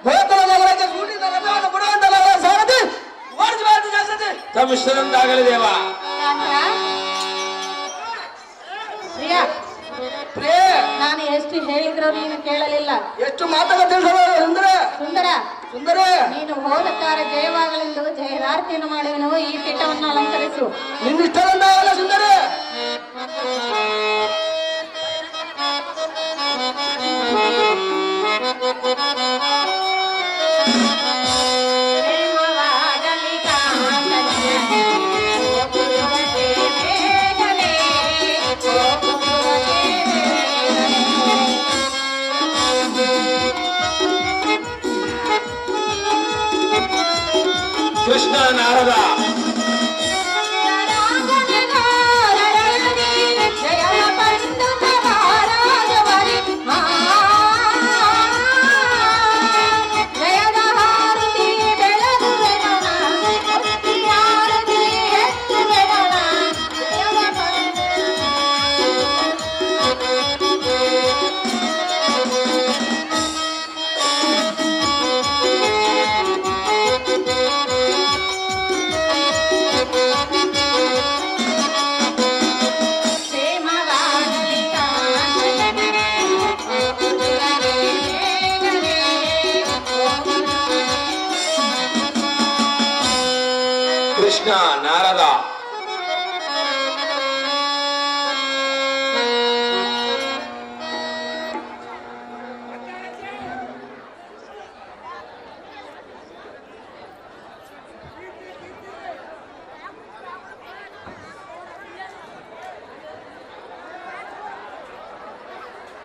ಭೂತಲ ನಗರಕ್ಕೆ ಸೂಟಿದ ರಥವನ್ನು ಬಿಡುವಂತ ಸಾರಥಿ ಓಡಿಸಿ ಜಾಸ್ತಿ ತಮ್ಮಿಷ್ಟದಂತಾಗಲಿ ದೇವ. ಪ್ರಿಯಾ, ಪ್ರೇ ನಾನು ಎಷ್ಟು ಹೇಳಿದ್ರು ನೀನು ಕೇಳಲಿಲ್ಲ. ಎಷ್ಟು ಮಾತನ್ನ ತಿಳಿಸೋದು ಸುಂದರ ಸುಂದರ, ಸುಂದರ ನೀನು ಹೋದಕಾರ ಜಯವಾಗಲೆಂದು ಜಯದಾರ್ತಿಯನ್ನು ಮಾಡುವನು. ಈ ಪೀಠವನ್ನು ಅಲಂಕರಿಸು. ನಿನ್ನಿಷ್ಟದಂತಾಗಲ್ಲ ಸುಂದರ. ಕೃಷ್ಣ ನಾರದ ಕೃಷ್ಣ ನಾರದ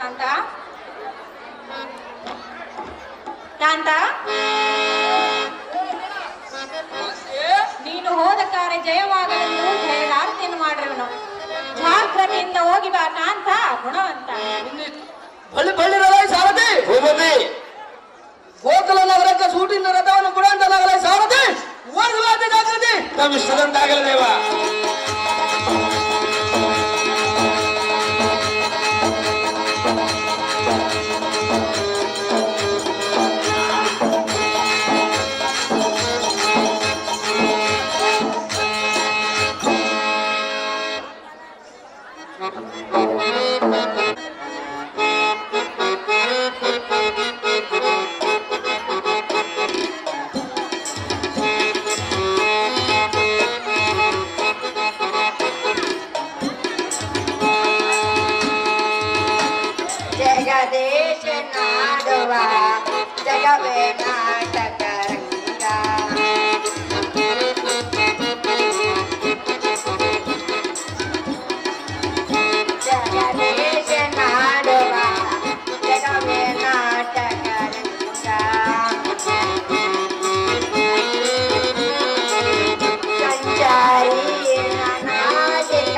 ಕಾಂತ, ಕಾಂತ, ನೀನು ಹೋದ ಕಾರ್ಯ ಜಯವಾಗಲೆಂದು ಜಯದಾರ್ತಿಯನ್ನು ಮಾಡಿರುವನು. ಜಾಗ್ರತೆಯಿಂದ ಹೋಗಿ ಬಾ ಕಾಂತ, ಗುಣವಂತ. ಬಳ್ಳಿ ಬಳ್ಳಿರಲ್ಲ ಸಾರಥಿ ಭೂಪತಿ ಗೋಕುಲ ನಗರಕ್ಕೆ ಸೂಟಿನ ರಥವನ್ನು ಕೊಡುವಂತಲಾಗಲ್ಲ ಸಾರಥಿ. ಓದುವಾದ ಜಾಗೃತಿ ತಮ್ಮಿಷ್ಟದಂತಾಗಲಿ ದೇವ. ಜಗದೇಶ ನಾಡುವ ಜಗವೇ ನಾಟಕ ರಂಗ. ಜಗದೇಶ ನಾಡುವ ಜಗವೇ ನಾಟಕ ರಂಗ. ಸಂಚಾರಿ ನಾಟಕ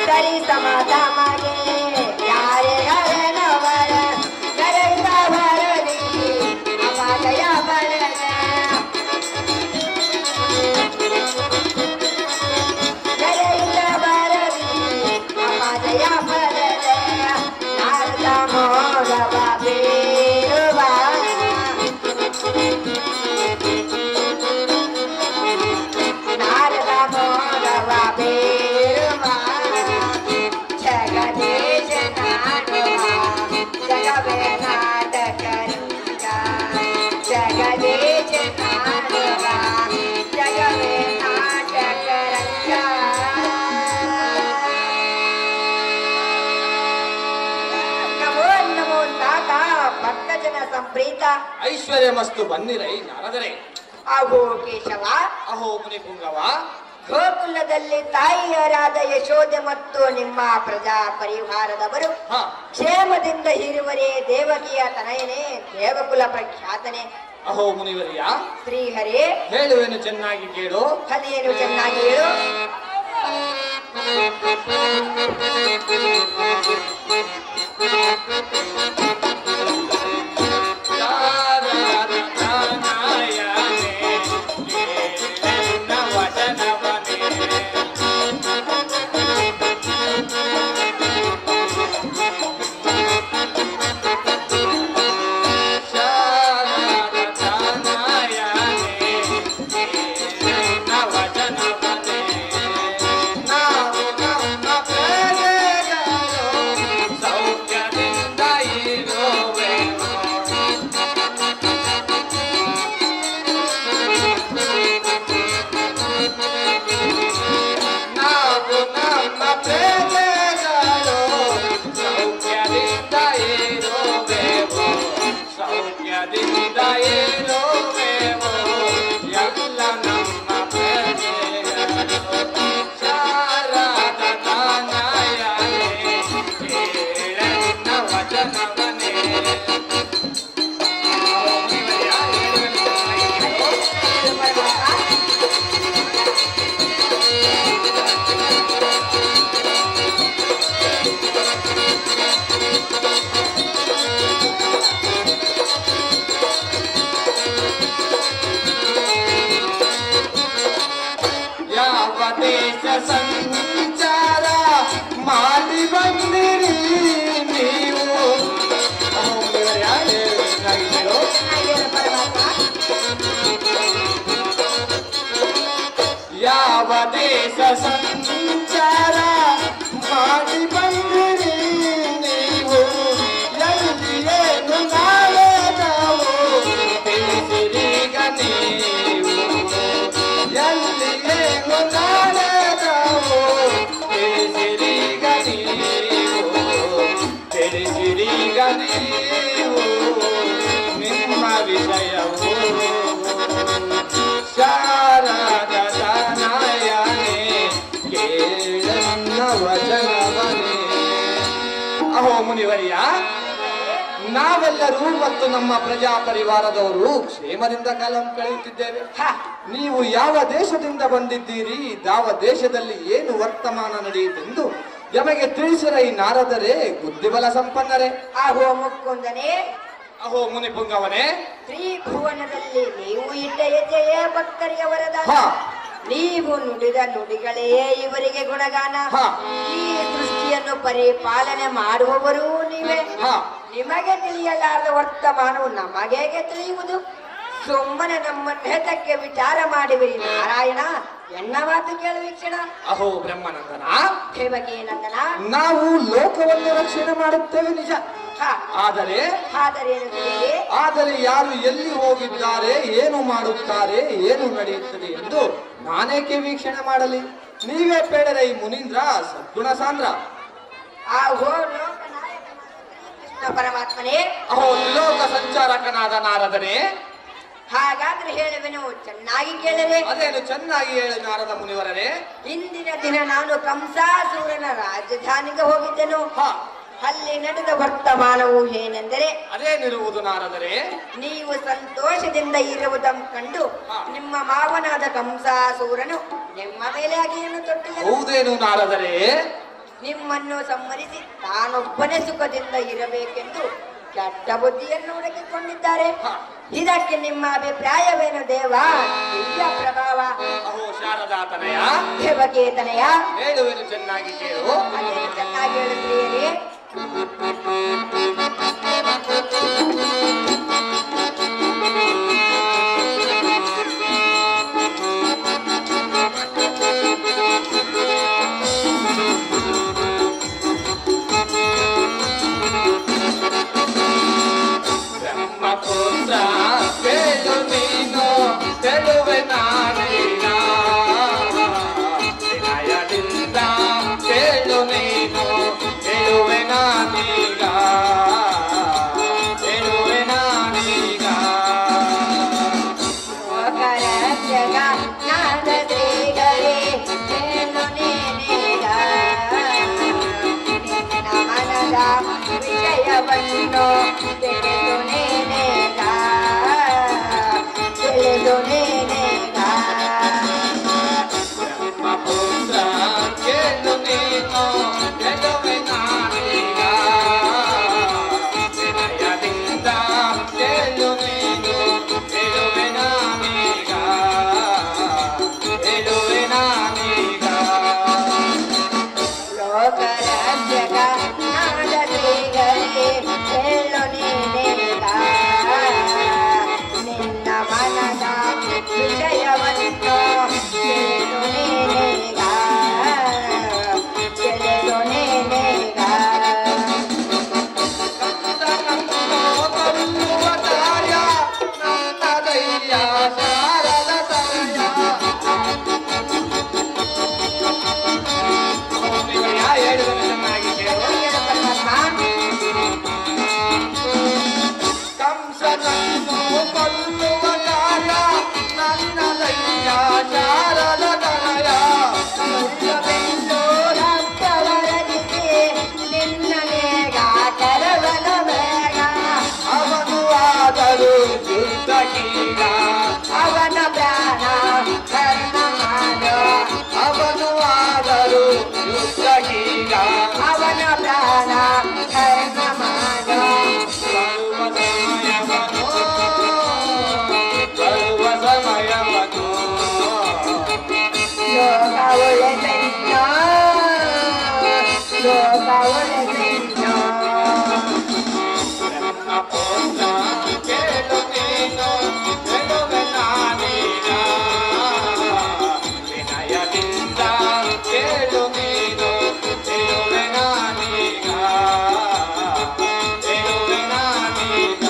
ಸರಿ ಸಮಾಧಾನಗೆ ಯಾರೇ ಹರನವರ ಗರೈದ ಬರಲಿ ಅಪಾದಯ ಬರಲ ಗರೈದ ಬರಲಿ ಅಪಾದಯ ಬರಲ ನಾರದ ಮೋದವ ಬೇರುವ ನಾರದ ಮೋದವ ಬೇರುವ ಜಗದೇಶ ನಾಡುವ ಜಗವೇ ನಾಟಕ ರಂಗ. ಜಗದೇಶ ನಾಡುವ ಜಗವೇ ನಾಟಕ ರಂಗ. ನಮೋ ನಮೋ ತಾತ ಭಕ್ತಜನ ಸಂಪ್ರೀತ. ಐಶ್ವರ್ಯ ಮಸ್ತು ಬನ್ನಿರೈ ನಾರದರೆ. ಅಹೋ ಕೇಶವ, ಅಹೋ ಮುನಿ ಪುಂಗವ. ಗೋಕುಲದಲ್ಲಿ ತಾಯಿಯರಾದ ಯಶೋದೆ ಮತ್ತು ನಿಮ್ಮ ಪ್ರಜಾ ಪರಿವಾರದವರು ಹಾ ಕ್ಷೇಮದಿಂದ ಇರುವರೇ. ದೇವಕಿಯ ತನಯನೇ, ದೇವಕುಲ ಪ್ರಖ್ಯಾತನೆ. ಅಹೋ ಮುನಿವರಿಯ, ಶ್ರೀಹರೇ, ಹೇಳುವೆನು ಚೆನ್ನಾಗಿ ಕೇಳು. ಅದೇನು ಚೆನ್ನಾಗಿ ಹೇಳು. ಸಂಚಾರ ಮಾಡಿ ಬಂದಿರಿ ನೀವು. ಯಾವ ದೇಶ ಸಂಚಾರ ಮಾಡಿ ಬಂದಿರಿ ನೀವು, ಎಲ್ಲಿಯೇನು ನಾಳೆ ನಾವು ತಿಳಿಸಿರೀಗ ನೀವು, ಎಲ್ಲಿಯೇನು ನಾಳೆ ನಾವು ತಿಳಿಸಿರೀಗ ನೀವು, ತಿಳಿಸಿರೀಗ ನೀವು ನಿಮ್ಮ ವಿಷಯವು. ಶಾರದ ತನಯನೇ ಕೇಳನ್ನ ವಚನವನೇ. ಅಹೋ ಮುನಿವರಿಯ, ನಾವೆಲ್ಲರೂ ಮತ್ತು ನಮ್ಮ ಪ್ರಜಾ ಪರಿವಾರದವರು ಕ್ಷೇಮದಿಂದ ಕಾಲ ಕಳೆಯುತ್ತಿದ್ದೇವೆ. ನೀವು ಯಾವ ದೇಶದಿಂದ ಬಂದಿದ್ದೀರಿ, ಯಾವ ದೇಶದಲ್ಲಿ ಏನು ವರ್ತಮಾನ ನಡೆಯಿತೆಂದು ಯಮಗೆ ತಿಳಿಸಿರ ಈ ನಾರದರೇ ಬುದ್ಧಿಬಲ ಸಂಪನ್ನರೇ. ಆಹೋ ಮುಕ್ಕುಂದನೇ, ಅಹೋ ಮುನಿಪುಂಗವನೇ, ತ್ರಿಭುವನದಲ್ಲಿ ನೀವು ಇಟ್ಟ ಹೆಜ್ಜೆಯೇ ಭಕ್ತರಿಗೆ ವರದಾನ. ಹಾ ನೀವು ನುಡಿದ ನುಡಿಗಳೇ ಇವರಿಗೆ ಗುಣಗಾನ. ಹಾ. ಈ ಸೃಷ್ಟಿಯನ್ನು ಪರಿಪಾಲನೆ ಮಾಡುವವರು ನೀವೇ. ಹಾ. ನಿಮಗೆ ತಿಳಿಯಲಾರದ ವರ್ತಮಾನವು ನಮಗೇಗೆ ತಿಳಿಯುವುದು? ಸುಮ್ಮನೆ ನಮ್ಮ ನೇತಕ್ಕೆ ವಿಚಾರ ಮಾಡುವಿರಿ ನಾರಾಯಣ. ಎನ್ನ ಮಾತು ಕೇಳುವೀಕ್ಷಣ. ಅಹೋ ಬ್ರಹ್ಮನಂದನ, ದೇವಕಿ ನಂದನ, ನಾವು ಲೋಕವನ್ನು ರಕ್ಷಣೆ ಮಾಡುತ್ತೇವೆ ನಿಜ. ಹಾ, ಆದರೆ ಆದರೇನು ತಿಳಿಯಲಿ? ಆದರೆ ಯಾರು ಎಲ್ಲಿ ಹೋಗಿದ್ದಾರೆ, ಏನು ಮಾಡುತ್ತಾರೆ, ಏನು ನಡೆಯುತ್ತದೆ ಎಂದು ನಾನೇಕೆ ವೀಕ್ಷಣೆ ಮಾಡಲಿ? ನೀವೇ ಬೇಡರೆ ಈ ಮುನೀಂದ್ರ ಸದ್ಗುಣ ಸಾಂದ್ರ. ಆಹೋ ಲೋಕನಾಯಕ ಕೃಷ್ಣ ಪರಮಾತ್ಮನೇ, ಅಹೋ ಲೋಕ ಸಂಚಾರಕನಾದ ನಾರದನೇ, ಹಾಗಾದ್ರೆ ಹೇಳುವೆನು, ಚೆನ್ನಾಗಿ ಕೇಳರೆ. ಅದೇನು ಚೆನ್ನಾಗಿ ಹೇಳಿ ನಾರದ ಮುನಿವರನೇ. ಇಂದಿನ ದಿನ ನಾನು ಕಂಸಾಸೂರನ ರಾಜಧಾನಿಗೆ ಹೋಗಿದ್ದೆನು. ಹಾ, ಅಲ್ಲಿ ನಡೆದ ವರ್ತಮಾನವು ಏನೆಂದರೆ, ಅದೇನಿರುವುದು ನಾರದರೇ? ನೀವು ಸಂತೋಷದಿಂದ ಇರುವುದನ್ನು ಕಂಡು ಹಾ. ನಿಮ್ಮ ಮಾವನಾದ ಕಂಸಾಸೂರನು ನಿಮ್ಮ ಮೇಲೆ ಅಗಿಯನ್ನು ತೊಟ್ಟಿದ್ದನು. ಹೌದೇನು ನಾರದರೇ? ನಿಮ್ಮನ್ನು ಸಂಹರಿಸಿ ತಾನೊಬ್ಬನೇ ಸುಖದಿಂದ ಇರಬೇಕೆಂದು ಕೆಟ್ಟ ಬುದ್ಧಿಯನ್ನು ಹುಡುಕಿಕೊಂಡಿದ್ದಾರೆ. ಹಾ. ಇದಕ್ಕೆ ನಿಮ್ಮ ಅಭಿಪ್ರಾಯವೇನು ದೇವ? ದಿವ್ಯ ಪ್ರಭಾವ. ಅಹೋ ಶಾರದಾತನಯ, ದೇವಕೇತನಯ, ಹೇಳುವೆನು ಚೆನ್ನಾಗಿ ಕೇಳು. ಅದೇನು ಚೆನ್ನಾಗಿ ಹೇಳಿದ್ರಿ. ಬ್ರಹ್ಮಪುತ್ರ ಕೇಳು ನೀನು, ಕೇಳುವೆ ನಾನೀಗ. ವಿನಯದಿಂದ ಕೇಳು ನೀನು, ಕೇಳುವೆ ನಾನೀಗ. ವಿಷಯವನ್ನು ತಿಳಿದು ನೇನೇಗ ತಿಳಿದು ನೇನೇಗ ಬ್ರಹ್ಮಪುತ್ರ ಕೇಳು ನೀನು ಗೆಲುವೆ ನಾನೀಗ ವಿನಯದಿಂದ ಕೇಳು ನೀನು ಗೆಲುವೆ ನಾನೀಗ ಗೆಲುವೆ ನಾನೀಗ ಲೋಕರಾಜ್ಯಗ ನಾಡಲಿಗರೇ ಹೇಳು ನೀನೇಗ ನಿನ್ನ ಮನದ ವಿಷಯವನ್ನು ತಿಳಿದು ನೇನೇಗ ತಿಳಿದು ನೇನೇಗ ಕೊಲ್ಲುವ ಕಾರ್ಯ ನನ್ನ ಧೈರ್ಯ ಶಾರದ ತನಯ ಹೇಳಿದರೆ ಚೆನ್ನಾಗಿ ಕೇಳು ಕಂಸನನ್ನು ಕೊಲ್ಲುವ ಕಾರ್ಯ ನನ್ನ ಧೈರ್ಯ ಶಾರದ ತನಯ ಅವನು ಆದರೂ ಯುದ್ಧಕೀಗ ಅವನ ಪ್ರಾಣ ಕರ್ಣ ಮಾಡೋ ಅವನು ಆದರೂ ಯುದ್ಧಕೀಗ ಅವನ ಪ್ರಾಣ ಕರ್ಣ ಮಾಡೋ ಬರುವ ಸಮಯವನು ಲೋಕ ಒಳೆದೆನ್ನೋ ಲೋಕ ಒಳೆದೆನ್ನೋ ಬ್ರಹ್ಮಪುತ್ರ ಕೇಳು ನೀನು ಗೆಲುವೆ ನಾನೀಗ ವಿನಯದಿಂದ ಕೇಳು ನೀನು ಗೆಲುವೆ ನಾನೀಗ ಗೆಲುವೆ ನಾನೀಗ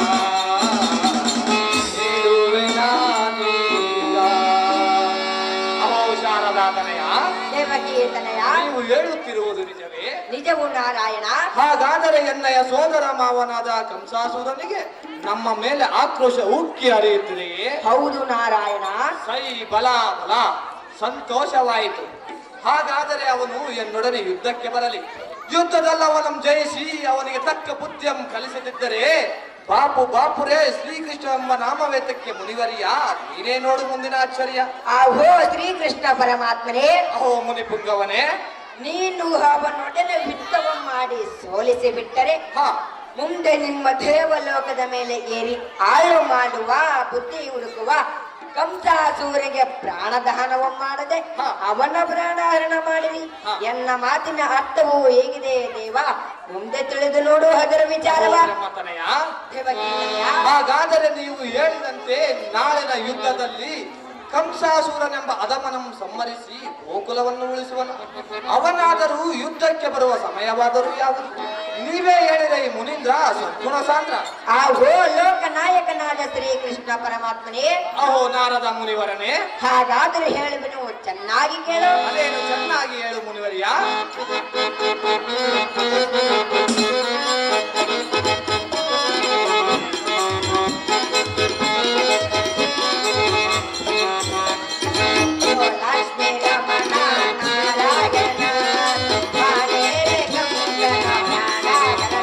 ಗೆಲುವೆ ನಾನೀಗ ಅಹೋ ಶಾರದಾತನಯ ದೇವಕೀರ್ತನಯ ನೀವು ಹೇಳುತ್ತಿರುವುದು ನಿಜವೇ? ನಿಜವು ನಾರಾಯಣ ಹಾಗಾದರೆ ಎನ್ನಯ ಸೋದರ ಮಾವನಾದ ಕಂಸಾಸುರನಿಗೆ ನಮ್ಮ ಮೇಲೆ ಆಕ್ರೋಶ ಉಕ್ಕಿ ಹರಿಯುತ್ತಿದೆಯೇ? ಹೌದು ನಾರಾಯಣ ಸೈ ಬಲ ಬಲ ಸಂತೋಷವಾಯಿತು. ಹಾಗಾದರೆ ಅವನು ಎನ್ನೊಡನೆ ಯುದ್ಧಕ್ಕೆ ಬರಲಿ. ಯುದ್ಧದಲ್ಲಿ ಅವನನ್ನು ಜಯಿಸಿ ಅವನಿಗೆ ತಕ್ಕ ಬುದ್ಧಿಯಂ ಕಲಿಸದಿದ್ದರೆ ಬಾಪು ಬಾಪುರೇ ಶ್ರೀಕೃಷ್ಣ ಎಂಬ ನಾಮವೇತಕ್ಕೆ ಮುನಿವರಿಯ ನೀನೇ ನೋಡು ಮುಂದಿನ ಆಶ್ಚರ್ಯ. ಆಹೋ ಶ್ರೀಕೃಷ್ಣ ಪರಮಾತ್ಮನೇ ಅಹೋ ಮುನಿಪುಂಗವನೇ, ನೀನು ಅವನೊಡನೆ ಯುದ್ಧವ ಮಾಡಿ ಸೋಲಿಸಿ ಬಿಟ್ಟರೆ ಹಾ ಮುಂದೆ ನಿಮ್ಮ ದೇವಲೋಕದ ಮೇಲೆ ಏರಿ ಆಳು ಮಾಡುವ ಬುದ್ಧಿ ಹುಡುಕುವ ಕಂಸಾಸೂರಿಗೆ ಪ್ರಾಣದಹನವ ಮಾಡದೆ ಹಾ. ಅವನ ಪ್ರಾಣಹರಣ ಮಾಡಿರಿ ಹಾ. ಎನ್ನ ಮಾತಿನ ಅರ್ಥವು ಹೇಗಿದೆ ದೇವ ಮುಂದೆ ತಿಳಿದು ನೋಡು ಅದರ ವಿಚಾರವ ಬ್ರಹ್ಮತನಯ. ದೇವಕೀರ್ತನಯ ಹಾಗಾದರೆ ನೀವು ಹೇಳಿದಂತೆ ನಾಳಿನ ಯುದ್ಧದಲ್ಲಿ ಕಂಸಾಸುರನೆಂಬ ಅಧಮನಂ ಸಂಹರಿಸಿ ಗೋಕುಲವನ್ನು ಉಳಿಸುವನು. ಅವನಾದರೂ ಯುದ್ಧಕ್ಕೆ ಬರುವ ಸಮಯವಾದರೂ ಯಾವುದು? ನೀವೇ ಹೇಳಿದ ಈ ಮುನೀಂದ್ರ ಸದ್ಗುಣ ಸಾಂದ್ರ. ಆಹೋ ಲೋಕ ನಾಯಕನಾದ ಶ್ರೀಕೃಷ್ಣ ಪರಮಾತ್ಮನೇ ಅಹೋ ನಾರದ ಮುನಿವರನೇ, ಹಾಗಾದ್ರೆ ಹೇಳುವೆನು ಚೆನ್ನಾಗಿ ಕೇಳು ಅದೇನು ಚೆನ್ನಾಗಿ ಹೇಳು ಮುನಿವರಿಯ. ಲಕ್ಷ್ಮೀ ರಮಣ ನಾರಾಯಣ ಮಾದೇವ ಕಂಸನ ನಾರಾಯಣ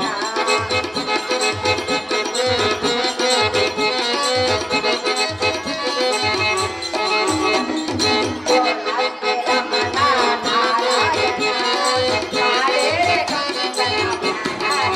ಲಕ್ಷ್ಮೀ ರಮಣ ನಾರಾಯಣ ಮಾದೇವ ಕಂಸನ ನಾರಾಯಣ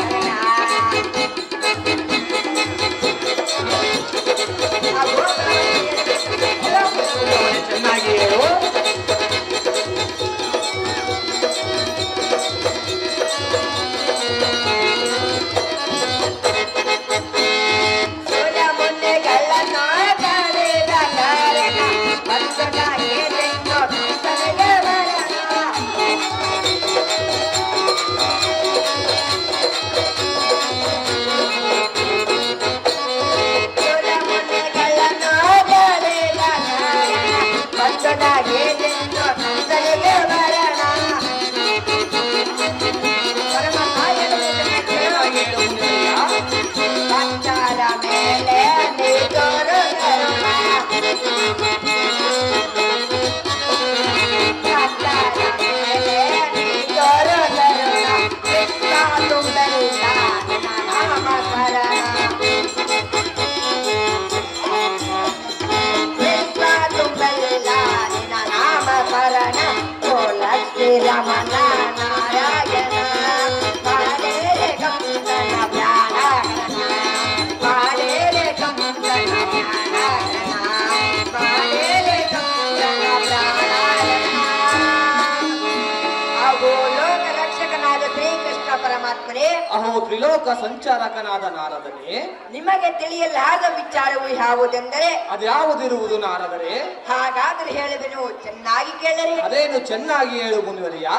ಅಹೋ ತ್ರಿಲೋಕ ಸಂಚಾರಕನಾದ ನಾರದನೇ, ನಿಮಗೆ ತಿಳಿಯಲಾದ ವಿಚಾರವು ಯಾವುದೆಂದರೆ, ಅದ್ಯಾವುದಿರುವುದು ನಾರದರೆ? ಹಾಗಾದ್ರೆ ಹೇಳುವೆನು, ಚೆನ್ನಾಗಿ ಕೇಳರಿ. ಅದೇನು ಚೆನ್ನಾಗಿ ಹೇಳು ಮುನಿವರಿಯ.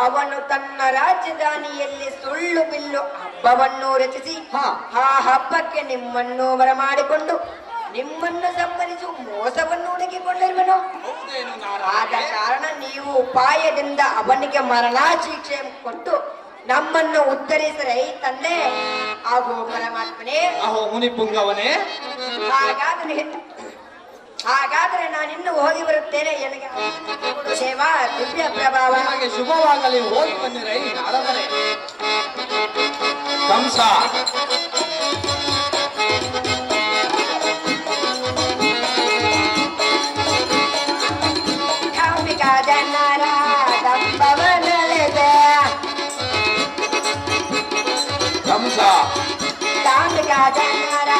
ಅವನು ತನ್ನ ರಾಜಧಾನಿಯಲ್ಲಿ ಸುಳ್ಳು ಬಿಲ್ಲು ಹಬ್ಬವನ್ನು ರಚಿಸಿ ಆ ಹಬ್ಬಕ್ಕೆ ನಿಮ್ಮನ್ನು ಬರಮಾಡಿಕೊಂಡು ನಿಮ್ಮನ್ನು ಸಂಬಂಧಿಸುವ ಮೋಸವನ್ನು ಹುಡುಕಿಕೊಂಡಿರುವನು. ಆದ ಕಾರಣ ನೀವು ಉಪಾಯದಿಂದ ಅವನಿಗೆ ಮರಣ ಶಿಕ್ಷೆ ಕೊಟ್ಟು ನಮ್ಮನ್ನು ಉತ್ತರಿಸರೈ ತಂದೆ. ಆಗೋ ಪರಮಾತ್ಮನೇ, ಅಹೋ ಮುನಿಪುಂಗವನೇ, ಹಾಗಾದ್ರೆ ನಾನಿನ್ನು ಹೋಗಿ ಬರುತ್ತೇನೆ. ನನಗೆ ಸೇವಾ ದಿವ್ಯ ಪ್ರಭಾವ. ನಿಮಗೆ ಶುಭವಾಗಲಿ, ಹೋಗಿ ಬನ್ನಿರೈ ನಾರದರೆ. ಕಂಸ ಜನರ ದಂಬವನಳೆದೆ ಕಂಸ ಧಾರ್ಮಿಕ ಜನರ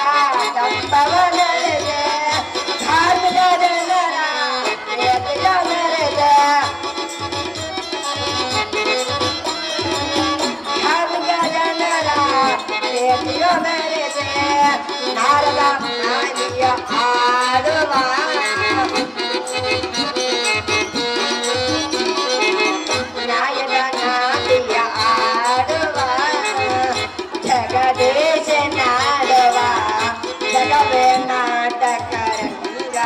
ದಂಬವನಳೆದೆ ಧಾರ್ಮಿಕ ಜನರ ಮೆರೆದೆ ಧಾರ್ಮಿಕ ಜನರ ಮೆರೆದೆ ನಾರದ ನಾನಿಯ ಆಡುವ ಜಗದೇಶ ನಾಡುವ ಜಗವೇ ನಾಟಕರಂಗ.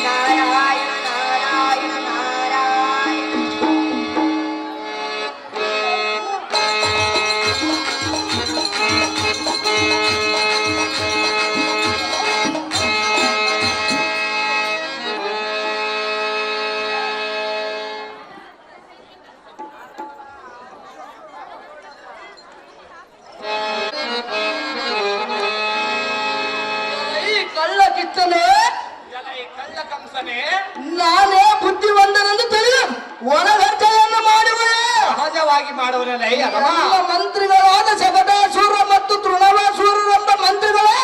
ನಾರಾಯಣ ನಾರಾಯಣ ನಾರಾಯಣ. ಕಳ್ಳ ಕಂಸನೇ, ನಾನೇ ಬುದ್ಧಿವಂತನೆಂದು ತಿಳಿದು ಒಣಗರ್ಜೆಯನ್ನು ಮಾಡುವೆ. ಸಹಜವಾಗಿ ಮಾಡುವನಲ್ಲ ಎಲ್ಲ ಮಂತ್ರಿಗಳಾದ ಶಬಟಾಸುರ ಮತ್ತು ತೃಣವಾಸುರರೆಂಬ ಮಂತ್ರಿಗಳೇ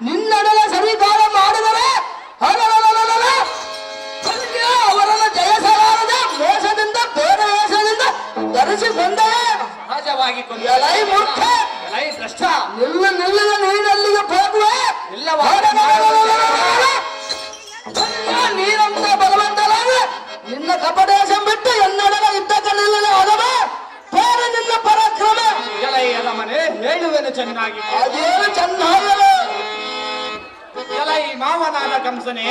ನಿನ್ನಡೆಯ ಸರಿಕಾರ ಮಾಡಿದರೆ ಅವರನ್ನು ಜಯಿಸಲಾರದೆ ಮೋಸದಿಂದ ಬೇರೆ ವೇಷದಿಂದ ಧರಿಸಿಕೊಂಡೆ. ಸಹಜವಾಗಿ ಎಲೈ ಮೂರ್ಖ, ಎಲೈ ಭ್ರಷ್ಟ, ನಿಲ್ಲದ ನೀನಲ್ಲಿಗೆ ಹೋಗುವೆ. ನೀನಂತ ಬಲವಂತಲಾಗ ನಿನ್ನ ಕಪಟೇಶ ಬಿಟ್ಟು ಎನ್ನಡೆಯ ಯುದ್ಧಕ್ಕೆ ನಿಲ್ಲದೆ ಹೋದವ ಬೇರೆ ನಿನ್ನ ಪರಾಕ್ರಮ. ಎಲೈ ಮನೆ ಹೇಳುವೆನು ಚೆನ್ನಾಗಿ. ಅದೇನು ಚೆನ್ನಾಗಲ್ಲ. ಎಲೈ ಮಾವನಾದ ಕಂಸನೇ,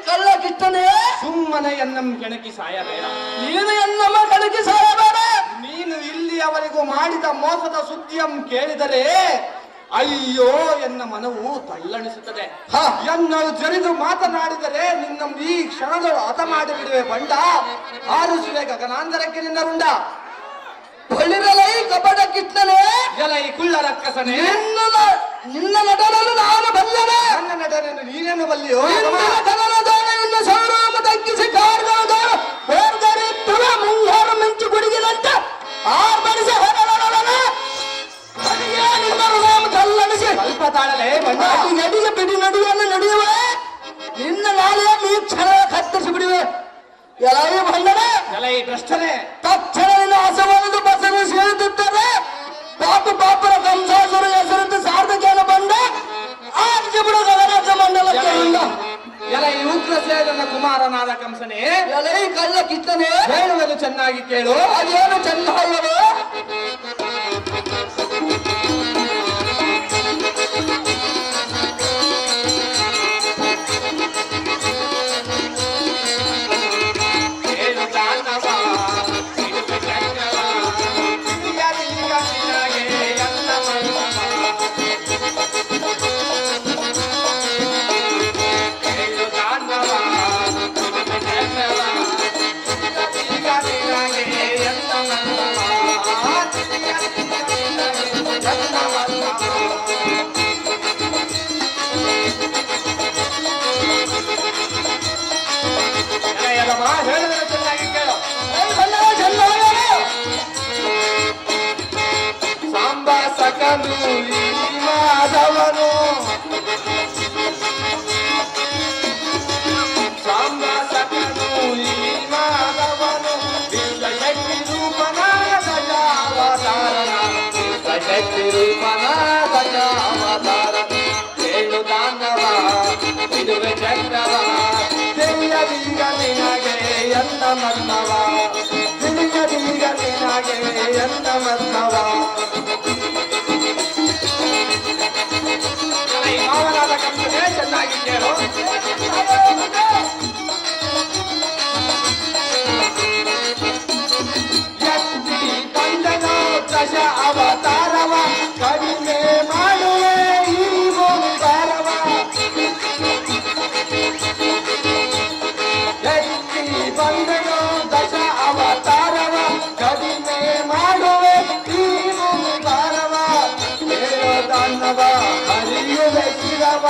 ಕಳ್ಳ ಕಿಷ್ಟನೇ, ಸುಮ್ಮನೆ ಎನ್ನಂ ಕೆಣಕಿ ಸಾಯಬೇಡ. ನೀನು ಎನ್ನಮ್ಮ ಕಣಕಿ ಸಾಯಬೇಡ. ನೀನು ಇಲ್ಲಿಯವರೆಗೂ ಮಾಡಿದ ಮೋಸದ ಸುದ್ದಿಯಂ ಕೇಳಿದರೆ ಅಯ್ಯೋ ಎನ್ನ ಮನವು ತಲ್ಲಣಿಸುತ್ತದೆ. ಎನ್ನಳು ಜರಿದು ಮಾತನಾಡಿದರೆ ನಿನ್ನ ಈ ಕ್ಷಣಗಳು ಹತ ಮಾಡಿ ಬಿಡುವೆ ಬಂಡ. ಆರಿಸುವೆ ಗಗನಾಂತರಕ್ಕೆ ನಿನ್ನ ರುಂಡ. ಬಳಿರಲೈ ಕಪಟ ಕಿಟ್ಟನೆ, ಎಲೈ ಕುಳ್ಳ ರಕ್ಕಸನೇ, ನಿನ್ನ ನಟನನ್ನು ನಾನು ಬಲ್ಲನೆ. ನನ್ನ ನಟನೆಯನ್ನು ನೀನೇನು ಬಲ್ಲಿಯೋ? ನಿನ್ನ ಸೌರಾಮ ತಗ್ಗಿಸಿ ಕಾರ್ಗದ ಮುಂಗಾರು ಮಿಂಚು ಗುಡುಗಿದಂತೆ ಆರ್ಬಡಿಸಿ ತಲ್ಲಣಿಸಿ ಸ್ವಲ್ಪ ತಾಳಲೇ ಬಂಡ. ನಡಿಗೆ ಬಿಡಿ ನಡುವೆಯನ್ನು ನಡೆಯುವೆ. ನಿನ್ನ ನಾಳೆಯ ಈ ಕ್ಷಣ ಕತ್ತರಿಸಿ ಬಿಡುವೆ. ಎಲೈ ಬಂದರೆ ಎಲೈ ಭ್ರಷ್ಟನೇ, ತಕ್ಷಣ ನಿನ್ನ ಹಸವನ್ನು ಬಸರು ಸೇರುತ್ತಾರೆ. ಪಾಪರ ಕಂಸಾಸುರ ಹೆಸರಿದ್ದು ಸಾರ್ಥಕೇನ ಬಂದ ಆರ್ಜಿ ಬಿಡು ಗಗನಕ ಮಂಡಲಕ್ಕೆ ಇಲ್ಲ. ಎಲೈ ಉಗ್ರಸೇನನ ಕುಮಾರನಾದ ಕಂಸನೇ, ಎಲೈ ಕಳ್ಳ ಕಿತ್ತನೆ, ಹೇಳುವುದು ಚೆನ್ನಾಗಿ ಕೇಳು. ಅದೇನು ಚೆನ್ನಾಗವೋ. ಹೇಳುವುದು ಚೆನ್ನಾಗಿ ಕೇಳು. ಸಾಂಬ ಸಕಲು ಮಾಧವನು, ಸಾಂಬ ರೂಪನ ದಶ ಅವತಾರ ಏಳು ದಾನವ ಇದುವೆ ಚಕ್ರವ ತಿಳಿಯದೀಗ ನಿನಗೆ ಎನ್ನ ಮನ್ನವ ತಿಳಿಯದೀಗ ನಿನಗೆ ಎನ್ನ ಮನ್ನವ ಮಾವನಾದ ಕಂಸನೇ ಚೆನ್ನಾಗಿ ಕೇಳು ದಶ ಅವತಾರವ ಕಡಿಮೆ ಮಾಡುವೆ ಈ ಭಾರವ ಎತ್ತಿ ಬಂದನು ದಶ ಅವತಾರವ ಕಡಿಮೆ ಮಾಡುವೆ ಈ ಭಾರವ ಹೇಳೋ ದಾನವ ಹರಿಯುವೆ ಶಿರವ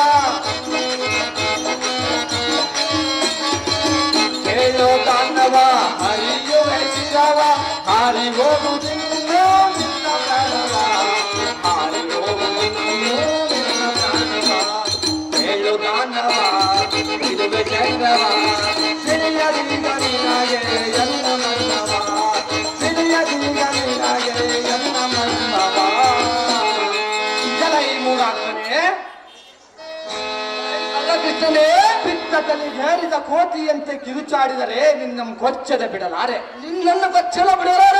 ಹೇಳೋ ದಾನವ ಹರಿಯುವೆ ಶಿರವ ಹಾರಿ ಹೋಗುವುದು ಇದುವೆ ಚಂದ್ರವ ತಿಳಿಯದೀಗ ನಿನಗೆ ಎನ್ನ ಮನ್ನವ ತಿಳಿಯದೀಗ ನಿನಗೆ ಎನ್ನ ಮನ್ನವ ಜಲೈ ಮೂಡಾಗ್ತಾನೆ ಕೃಷ್ಣನೇ ಪಿತ್ತದಲ್ಲಿ ಹೇರಿದ ಕೋತಿಯಂತೆ ಕಿರುಚಾಡಿದರೆ ನಿನ್ನ ಕೊಚ್ಚದ ಬಿಡಲಾರೆ ನಿನ್ನನ್ನು ಬಚ್ಚಲ ಬಿಡಲಾರ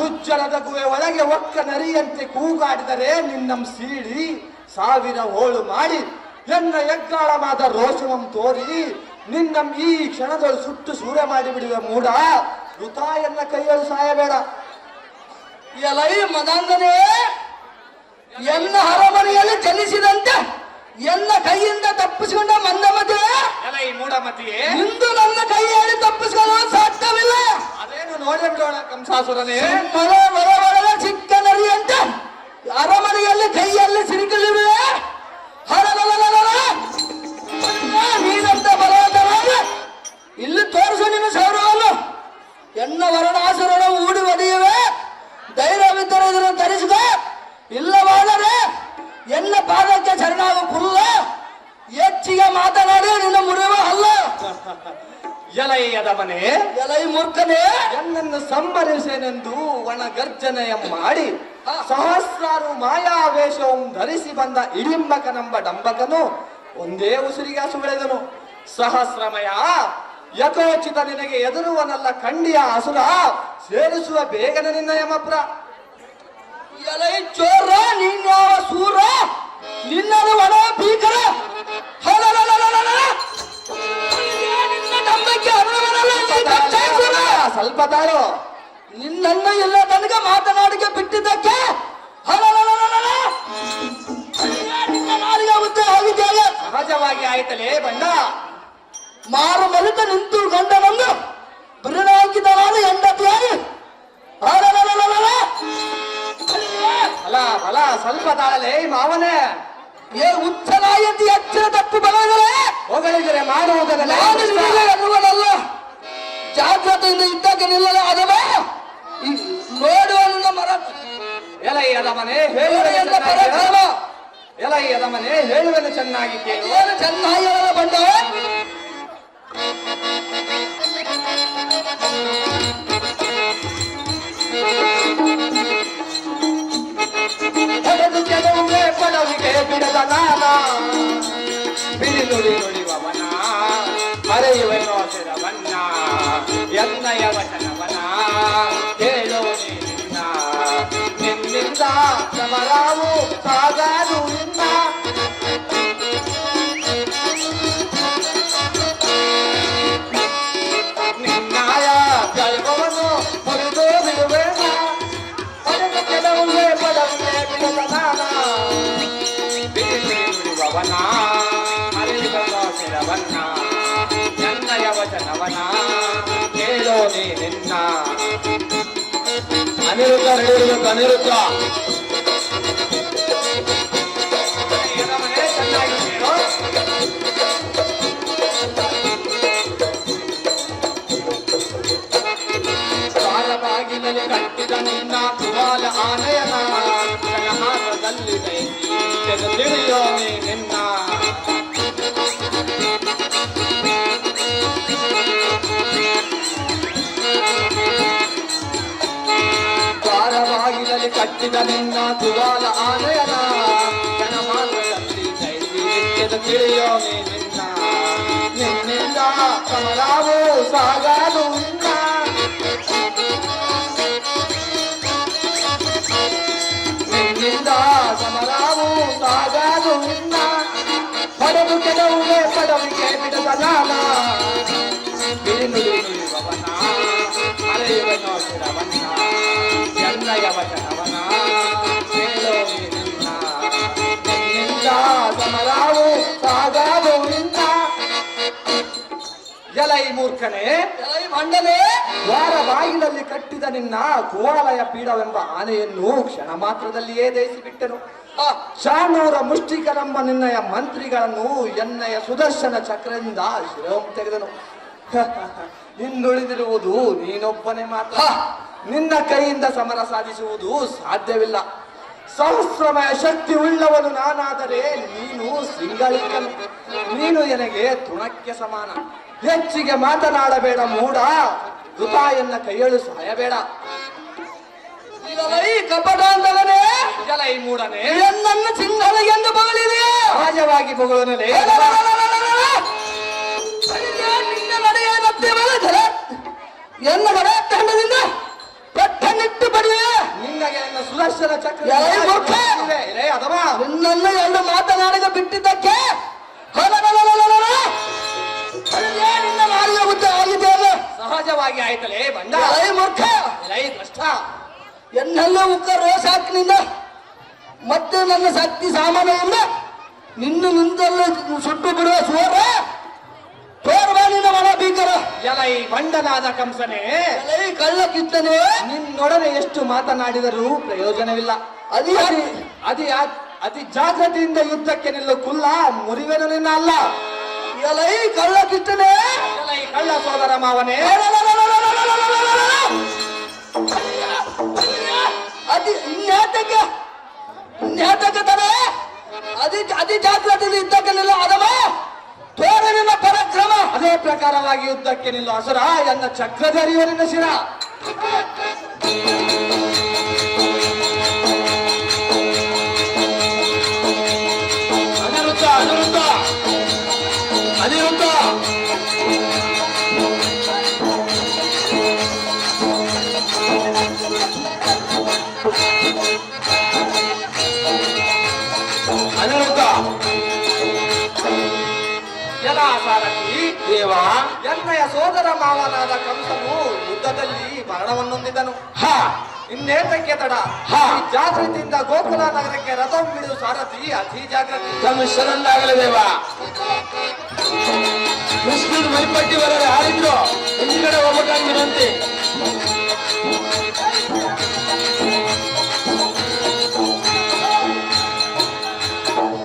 ಉಜ್ಜಲದ ಗುವೆ ಒಳಗೆ ಒಕ್ಕ ನರಿಯಂತೆ ಕೂಗಾಡಿದರೆ ನಿನ್ನ ಸೀಳಿ ಸಾವಿರ ಹೋಳು ಮಾಡಿ ಎನ್ನ ಯಜ್ಞಾಳವಾದ ರೋಷವಂ ತೋರಿ ನಿನ್ನ ಈ ಕ್ಷಣದಲ್ಲಿ ಸುಟ್ಟು ಸೂರ್ಯ ಮಾಡಿಬಿಡುವೆ ಮೂಡ ವೃಥಾ ಎನ್ನ ಕೈಯಲ್ಲಿ ಸಾಯಬೇಡ ಎಲೈ ಮದಾಂಗನೇ ಎನ್ನ ಅರಮನೆಯಲ್ಲಿ ಜನಿಸಿದಂತೆ ಎನ್ನ ಕೈಯಿಂದ ತಪ್ಪಿಸಿಕೊಂಡ ಮಂದಮತಿ ಎಲೈ ಮೂಢಮತಿಯೇ ಇಂದು ನನ್ನ ಕೈಯಲ್ಲಿ ತಪ್ಪಿಸಿಕೊಳ್ಳುವ ಸಾಧ್ಯವಿಲ್ಲ ಅದೇನು ನೋಡೇ ಬಿಡೋಣ ಕಂಸಾಸುರನೇ ಮರ ಚಿಕ್ಕ ನರಿಯಂತೆ ಅರಮನೆಯಲ್ಲಿ ಕೈಯಲ್ಲಿ ಸಿರಿಕಲಿವೆ ನೀನಂತ ಬಲವಂತನಾಗ ಇಲ್ಲಿ ತೋರಿಸು ನಿನ್ನ ಸೌರವನ್ನು ಎನ್ನ ವರ್ಣಾಸುರನ ಊಡಿ ಒಡೆಯುವೆ ಧೈರ್ಯವಿದ್ದರೆ ಇದನ್ನು ಧರಿಸಿದ ಇಲ್ಲವಾದರೆ ಎನ್ನ ಪಾದಕ್ಕೆ ಶರಣಾಗ ಕುಲ್ಲ ಹೆಚ್ಚಿಗೆ ಮಾತನಾಡಿ ನಿನ್ನ ಮುರಿವ ಅಲ್ಲ ಎಲೈಯದ ಮನೆ ಎಲೈ ಮೂರ್ಖನೇ ಎನ್ನನ್ನು ಸಂಹರಿಸೇನೆಂದು ಒಣ ಗರ್ಜನೆಯ ಮಾಡಿ ಸಹಸ್ರಾರು ಮಾಯಾವೇಷವನ್ನು ಧರಿಸಿ ಬಂದ ಇಡಿಂಬಕನೆಂಬ ಡಂಬಕನು ಒಂದೇ ಉಸಿರಿಗೆ ಸುಳಿದನು ಸಹಸ್ರಮಯ ಯಥೋಚಿತ ನಿನಗೆ ಎದುರುವನಲ್ಲ ಖಂಡಿಯ ಅಸುರ ಸೇರಿಸುವ ಬೇಗನೆ ನಿನ್ನ ಯಮಪ್ರ ಎಲೈ ಚೋರ ನೀನ್ಯಾವ ಸೂರ ನಿನ್ನದು ಒಣ ಭೀಕರ ಸ್ವಲ್ಪ ತಾಳು ನಿನ್ನನ್ನು ಎಲ್ಲ ತನಕ ಮಾತನಾಡಿಗೆ ಬಿಟ್ಟಿದ್ದಕ್ಕೆ ನಿನ್ನ ನಾಲಿಗೆ ಉದ್ದ ಆಗಿದ್ದೇವೆ ಸಹಜವಾಗಿ ಆಯ್ತಲೇ ಬಣ್ಣ ಮಾರು ಮಲಿತ ನಿಂತು ಗಂಡನೊಂದು ಬಿರುಣ ಹಾಕಿದನಾದ ಹೆಂಡತಿಯಾಗಿ ಅಲ ಅಲ ಸ್ವಲ್ಪ ತಾಳಲೇ ಮಾವನೇ ಏ ಉಚ್ಚನಾಯತಿ ಹೆಚ್ಚಿನ ತಪ್ಪು ಬರದರೆ ಹೊಗಳಿದರೆ ಮಾಡುವುದರಲ್ಲ ಎನ್ನುವುದಲ್ಲ ಜಾಗ್ರತೆಯಿಂದ ಇದ್ದಕ್ಕೆ ನಿಲ್ಲಲೇ ಅದವ ನೋಡುವ ನನ್ನ ಮರ ಎಲೈಯದ ಮನೆ ಹೇಳುವೆನು ಎಲೈಯದ ಮನೆ ಹೇಳುವೆನು ಚೆನ್ನಾಗಿ ಕೇಳು ಏನು ಚೆನ್ನಾಗಿ ಬಂದ ಕೆಲವೊಮ್ಮೆ ಪಡವಿಗೆ ಬಿಡದ ನಾನ ಬಿಡಿ ನುಡಿ ನುಡಿವವನ ಹರೆಯುವೆನೋ ಸಿರವನ್ನ ಎನ್ನಯ ವಚನವನ ಕೇಳೋ ನಿನ್ನ ನಿನ್ನಿಂದ ಸಮರಾವು ಸಾಗಾರು ನಿನ್ನ ನಿನ್ನಾಯ ಗರ್ವವನ್ನು ಮುರಿದು ಬಿಡುವೇನ ಕೆಲವೊಮ್ಮೆ ಪಡವಿಗೆ ಬಿಡದ ನಾನ ಬಿಡಿ ನುಡಿವವನ ಹರಿಯುವೆನೋ ಸಿರವನ್ನ ಎನ್ನಯ ವಚನವನ ಕೇಳೋ ನೀ ನಿನ್ನ ಅನಿರುದ್ಧ ಹೇಳಿರುವುದು ಅನಿರುದ್ಧ ಚೆನ್ನಾಗಿ ಕೇಳು ಬಾಗಿಲಲ್ಲಿ ಕಟ್ಟಿದ ನಿನ್ನ ಕುವಾಲ ಆನೆಯನ ಹಾರದಲ್ಲಿ ತಿಳಿಯೋ ನೀ ನಿನ್ನ ದ್ವಾರವಾಗಿರಲಿ ಕಟ್ಟಿದ ನಿನ್ನ ತುವಾಲ ಆನಯನ ಜನಮಾನದಲ್ಲಿ ಜೈಸಿ ನಿತ್ಯದ ತಿಳಿಯೋನೆ ನಿನ್ನ ನಿನ್ನಿಂದ ಸಮರಾವು ಸಾಗದು ನಿನ್ನ ನಿನ್ನಿಂದ ಸಮರಾವು ಸಾಗದು ನಿನ್ನ ಪಡೆದು ಕೆಡವುಗೆ ಪಡವಿಗೆ ಬಿಡದ ನಾನ ಬಿಡಿನುಡಿಯುವವನ ಅಳೆಯುವನೋ ಶಿರವನ್ನ ಎನ್ನಯ ವಚನವನ ಕೇಳೋ ನಿನ್ನ ನಿನ್ನಿಂದ ಸಮರಾವು ಸಾಗದು ನಿನ್ನ ಎಲೈ ಮೂರ್ಖನೇ ಎಲೈ ಮಂಡನೆ ದ್ವಾರ ಬಾಗಿಲಲ್ಲಿ ಕಟ್ಟಿದ ನಿನ್ನ ಕುವಾಲಯ ಪೀಡವೆಂಬ ಆನೆಯನ್ನು ಕ್ಷಣ ಮಾತ್ರದಲ್ಲಿಯೇ ದಯಿಸಿಬಿಟ್ಟನು ಶಾನೂರ ಮುಷ್ಟಿಕರೆಂಬ ನಿನ್ನಯ ಮಂತ್ರಿಗಳನ್ನು ಎನ್ನಯ ಸುದರ್ಶನ ಚಕ್ರದಿಂದ ಶಿರಂ ತೆಗೆದನು ಇನ್ನುಳಿದಿರುವುದು ನೀನೊಬ್ಬನೇ ಮಾತ್ರ ನಿನ್ನ ಕೈಯಿಂದ ಸಮರ ಸಾಧಿಸುವುದು ಸಾಧ್ಯವಿಲ್ಲ ಸಹಸ್ರಮಯ ಶಕ್ತಿ ಉಳ್ಳವನು ನಾನಾದರೆ ನೀನು ಸಿಂಗಳಿಕನು ನೀನು ನನಗೆ ತುಣಕ್ಕೆ ಸಮಾನ ಹೆಚ್ಚಿಗೆ ಮಾತನಾಡಬೇಡ ಮೂಡ ಋತಾಯನ್ನ ಕೈಯಳು ಸಾಯಬೇಡ ಎಲೈ ಕಪಟ ಅಂತವನೇ ಜಲೈ ಮೂಡನೆ ಎನ್ನನ್ನು ಸಿಂಹನ ಎಂದು ಬಗಳಿದೆಯಾ ಸಹಜವಾಗಿ ಬೊಗಳನಲೇ ನಿನ್ನ ನಡೆಯ ಎನ್ನ ಮರ ತಂಡದಿಂದ ಪಟ್ಟನಿಟ್ಟು ಬಡಿಯೇ ನಿನ್ನಗೆ ನನ್ನ ಸುದರ್ಶನ ಚಕ್ರ ಎಲೈ ಮೂರ್ಖ! ಎಲೈ ಅಧಮ ನಿನ್ನನ್ನು ಎರಡು ಮಾತನಾಡಿದ ಬಿಟ್ಟಿದ್ದಕ್ಕೆ ನಿನ್ನ ಮಾರಿಯ ಬುದ್ಧಿ ಆಗಿದೆ ಅಲ್ಲ ಸಹಜವಾಗಿ ಆಯ್ತಲೇ ಬಂದ ಎಲೈ ಮೂರ್ಖ ಎಲೈ ಭ್ರಷ್ಟ ಎನ್ನೆಲ್ಲ ಉಕ್ಕ ರೋಷಾಕ್ನಿಂದ ಮತ್ತೆ ನನ್ನ ಶಕ್ತಿ ಸಾಮಾನ್ಯದಿಂದ ನಿನ್ನೆಲ್ಲ ಸುಟ್ಟು ಬಿಡುವ ಸೋರ ತೋರ್ವಾನಿನ ಮನ ಭೀಕರ ಎಲೈ ಬಂಡನಾದ ಕಂಸನೇ ಎಲೈ ಕಳ್ಳ ಕಿತ್ತನೆ ನಿನ್ನೊಡನೆ ಎಷ್ಟು ಮಾತನಾಡಿದರೂ ಪ್ರಯೋಜನವಿಲ್ಲ ಅದಿ ಅತಿ ಅತಿ ಜಾಗೃತಿಯಿಂದ ಯುದ್ಧಕ್ಕೆ ನಿಲ್ಲು ಕುಲ್ಲ ಮುರಿವೆನು ನಿನ್ನ ಅಲ್ಲ ಎಲೈ ಕಳ್ಳ ಕಿತ್ತನೆ ಎಲೈ ಕಳ್ಳ ಸೋದರ ಮಾವನೇ ಅತಿ ನ್ಯಾತಕ್ಕೆ ತರ ಅತಿ ಜಾಗ್ರತೆಯಲ್ಲಿ ಇದ್ದಕ್ಕೆಲ್ಲ ಅದವ ತೋರನಿನ ಪರಾಕ್ರಮ ಅದೇ ಪ್ರಕಾರವಾಗಿ ಯುದ್ಧಕ್ಕೆ ನಿಲ್ಲು ಅಸುರ ಎನ್ನ ಚಕ್ರಧರಿಯ ನಿನ್ನ ಶಿರ ಅನಿರುದ್ಧ ಅನಿರುದ್ಧ ಅನಿರುದ್ಧ ಅನಿರುದ್ಧ ಎಲ ಸಾರಥಿ ದೇವ ಎನ್ನಯ ಸೋದರ ಮಾವನಾದ ಕಂಸನು ಯುದ್ಧದಲ್ಲಿ ಮರಣವನ್ನೊಂದಿದನು ಇನ್ನೇತಕ್ಕೆ ತಡ ಈ ಜಾಗೃತಿಯಿಂದ ಗೋಕುಲ ನಗರಕ್ಕೆ ರಥ ಬಿಡು ಸಾರಥಿ ಅತಿ ಜಾಗೃತಿ ತಮ್ಮ ಶರಣಾಗಲಿ ದೇವ ಕೃಷ್ಣನ ಮೈಪಟ್ಟಿ ಬರಲು ಯಾರಿದ್ರು ಹಿಂದ್ಗಡೆ ಹೋಗ್ಬೇಕಂದಿರಂತೆ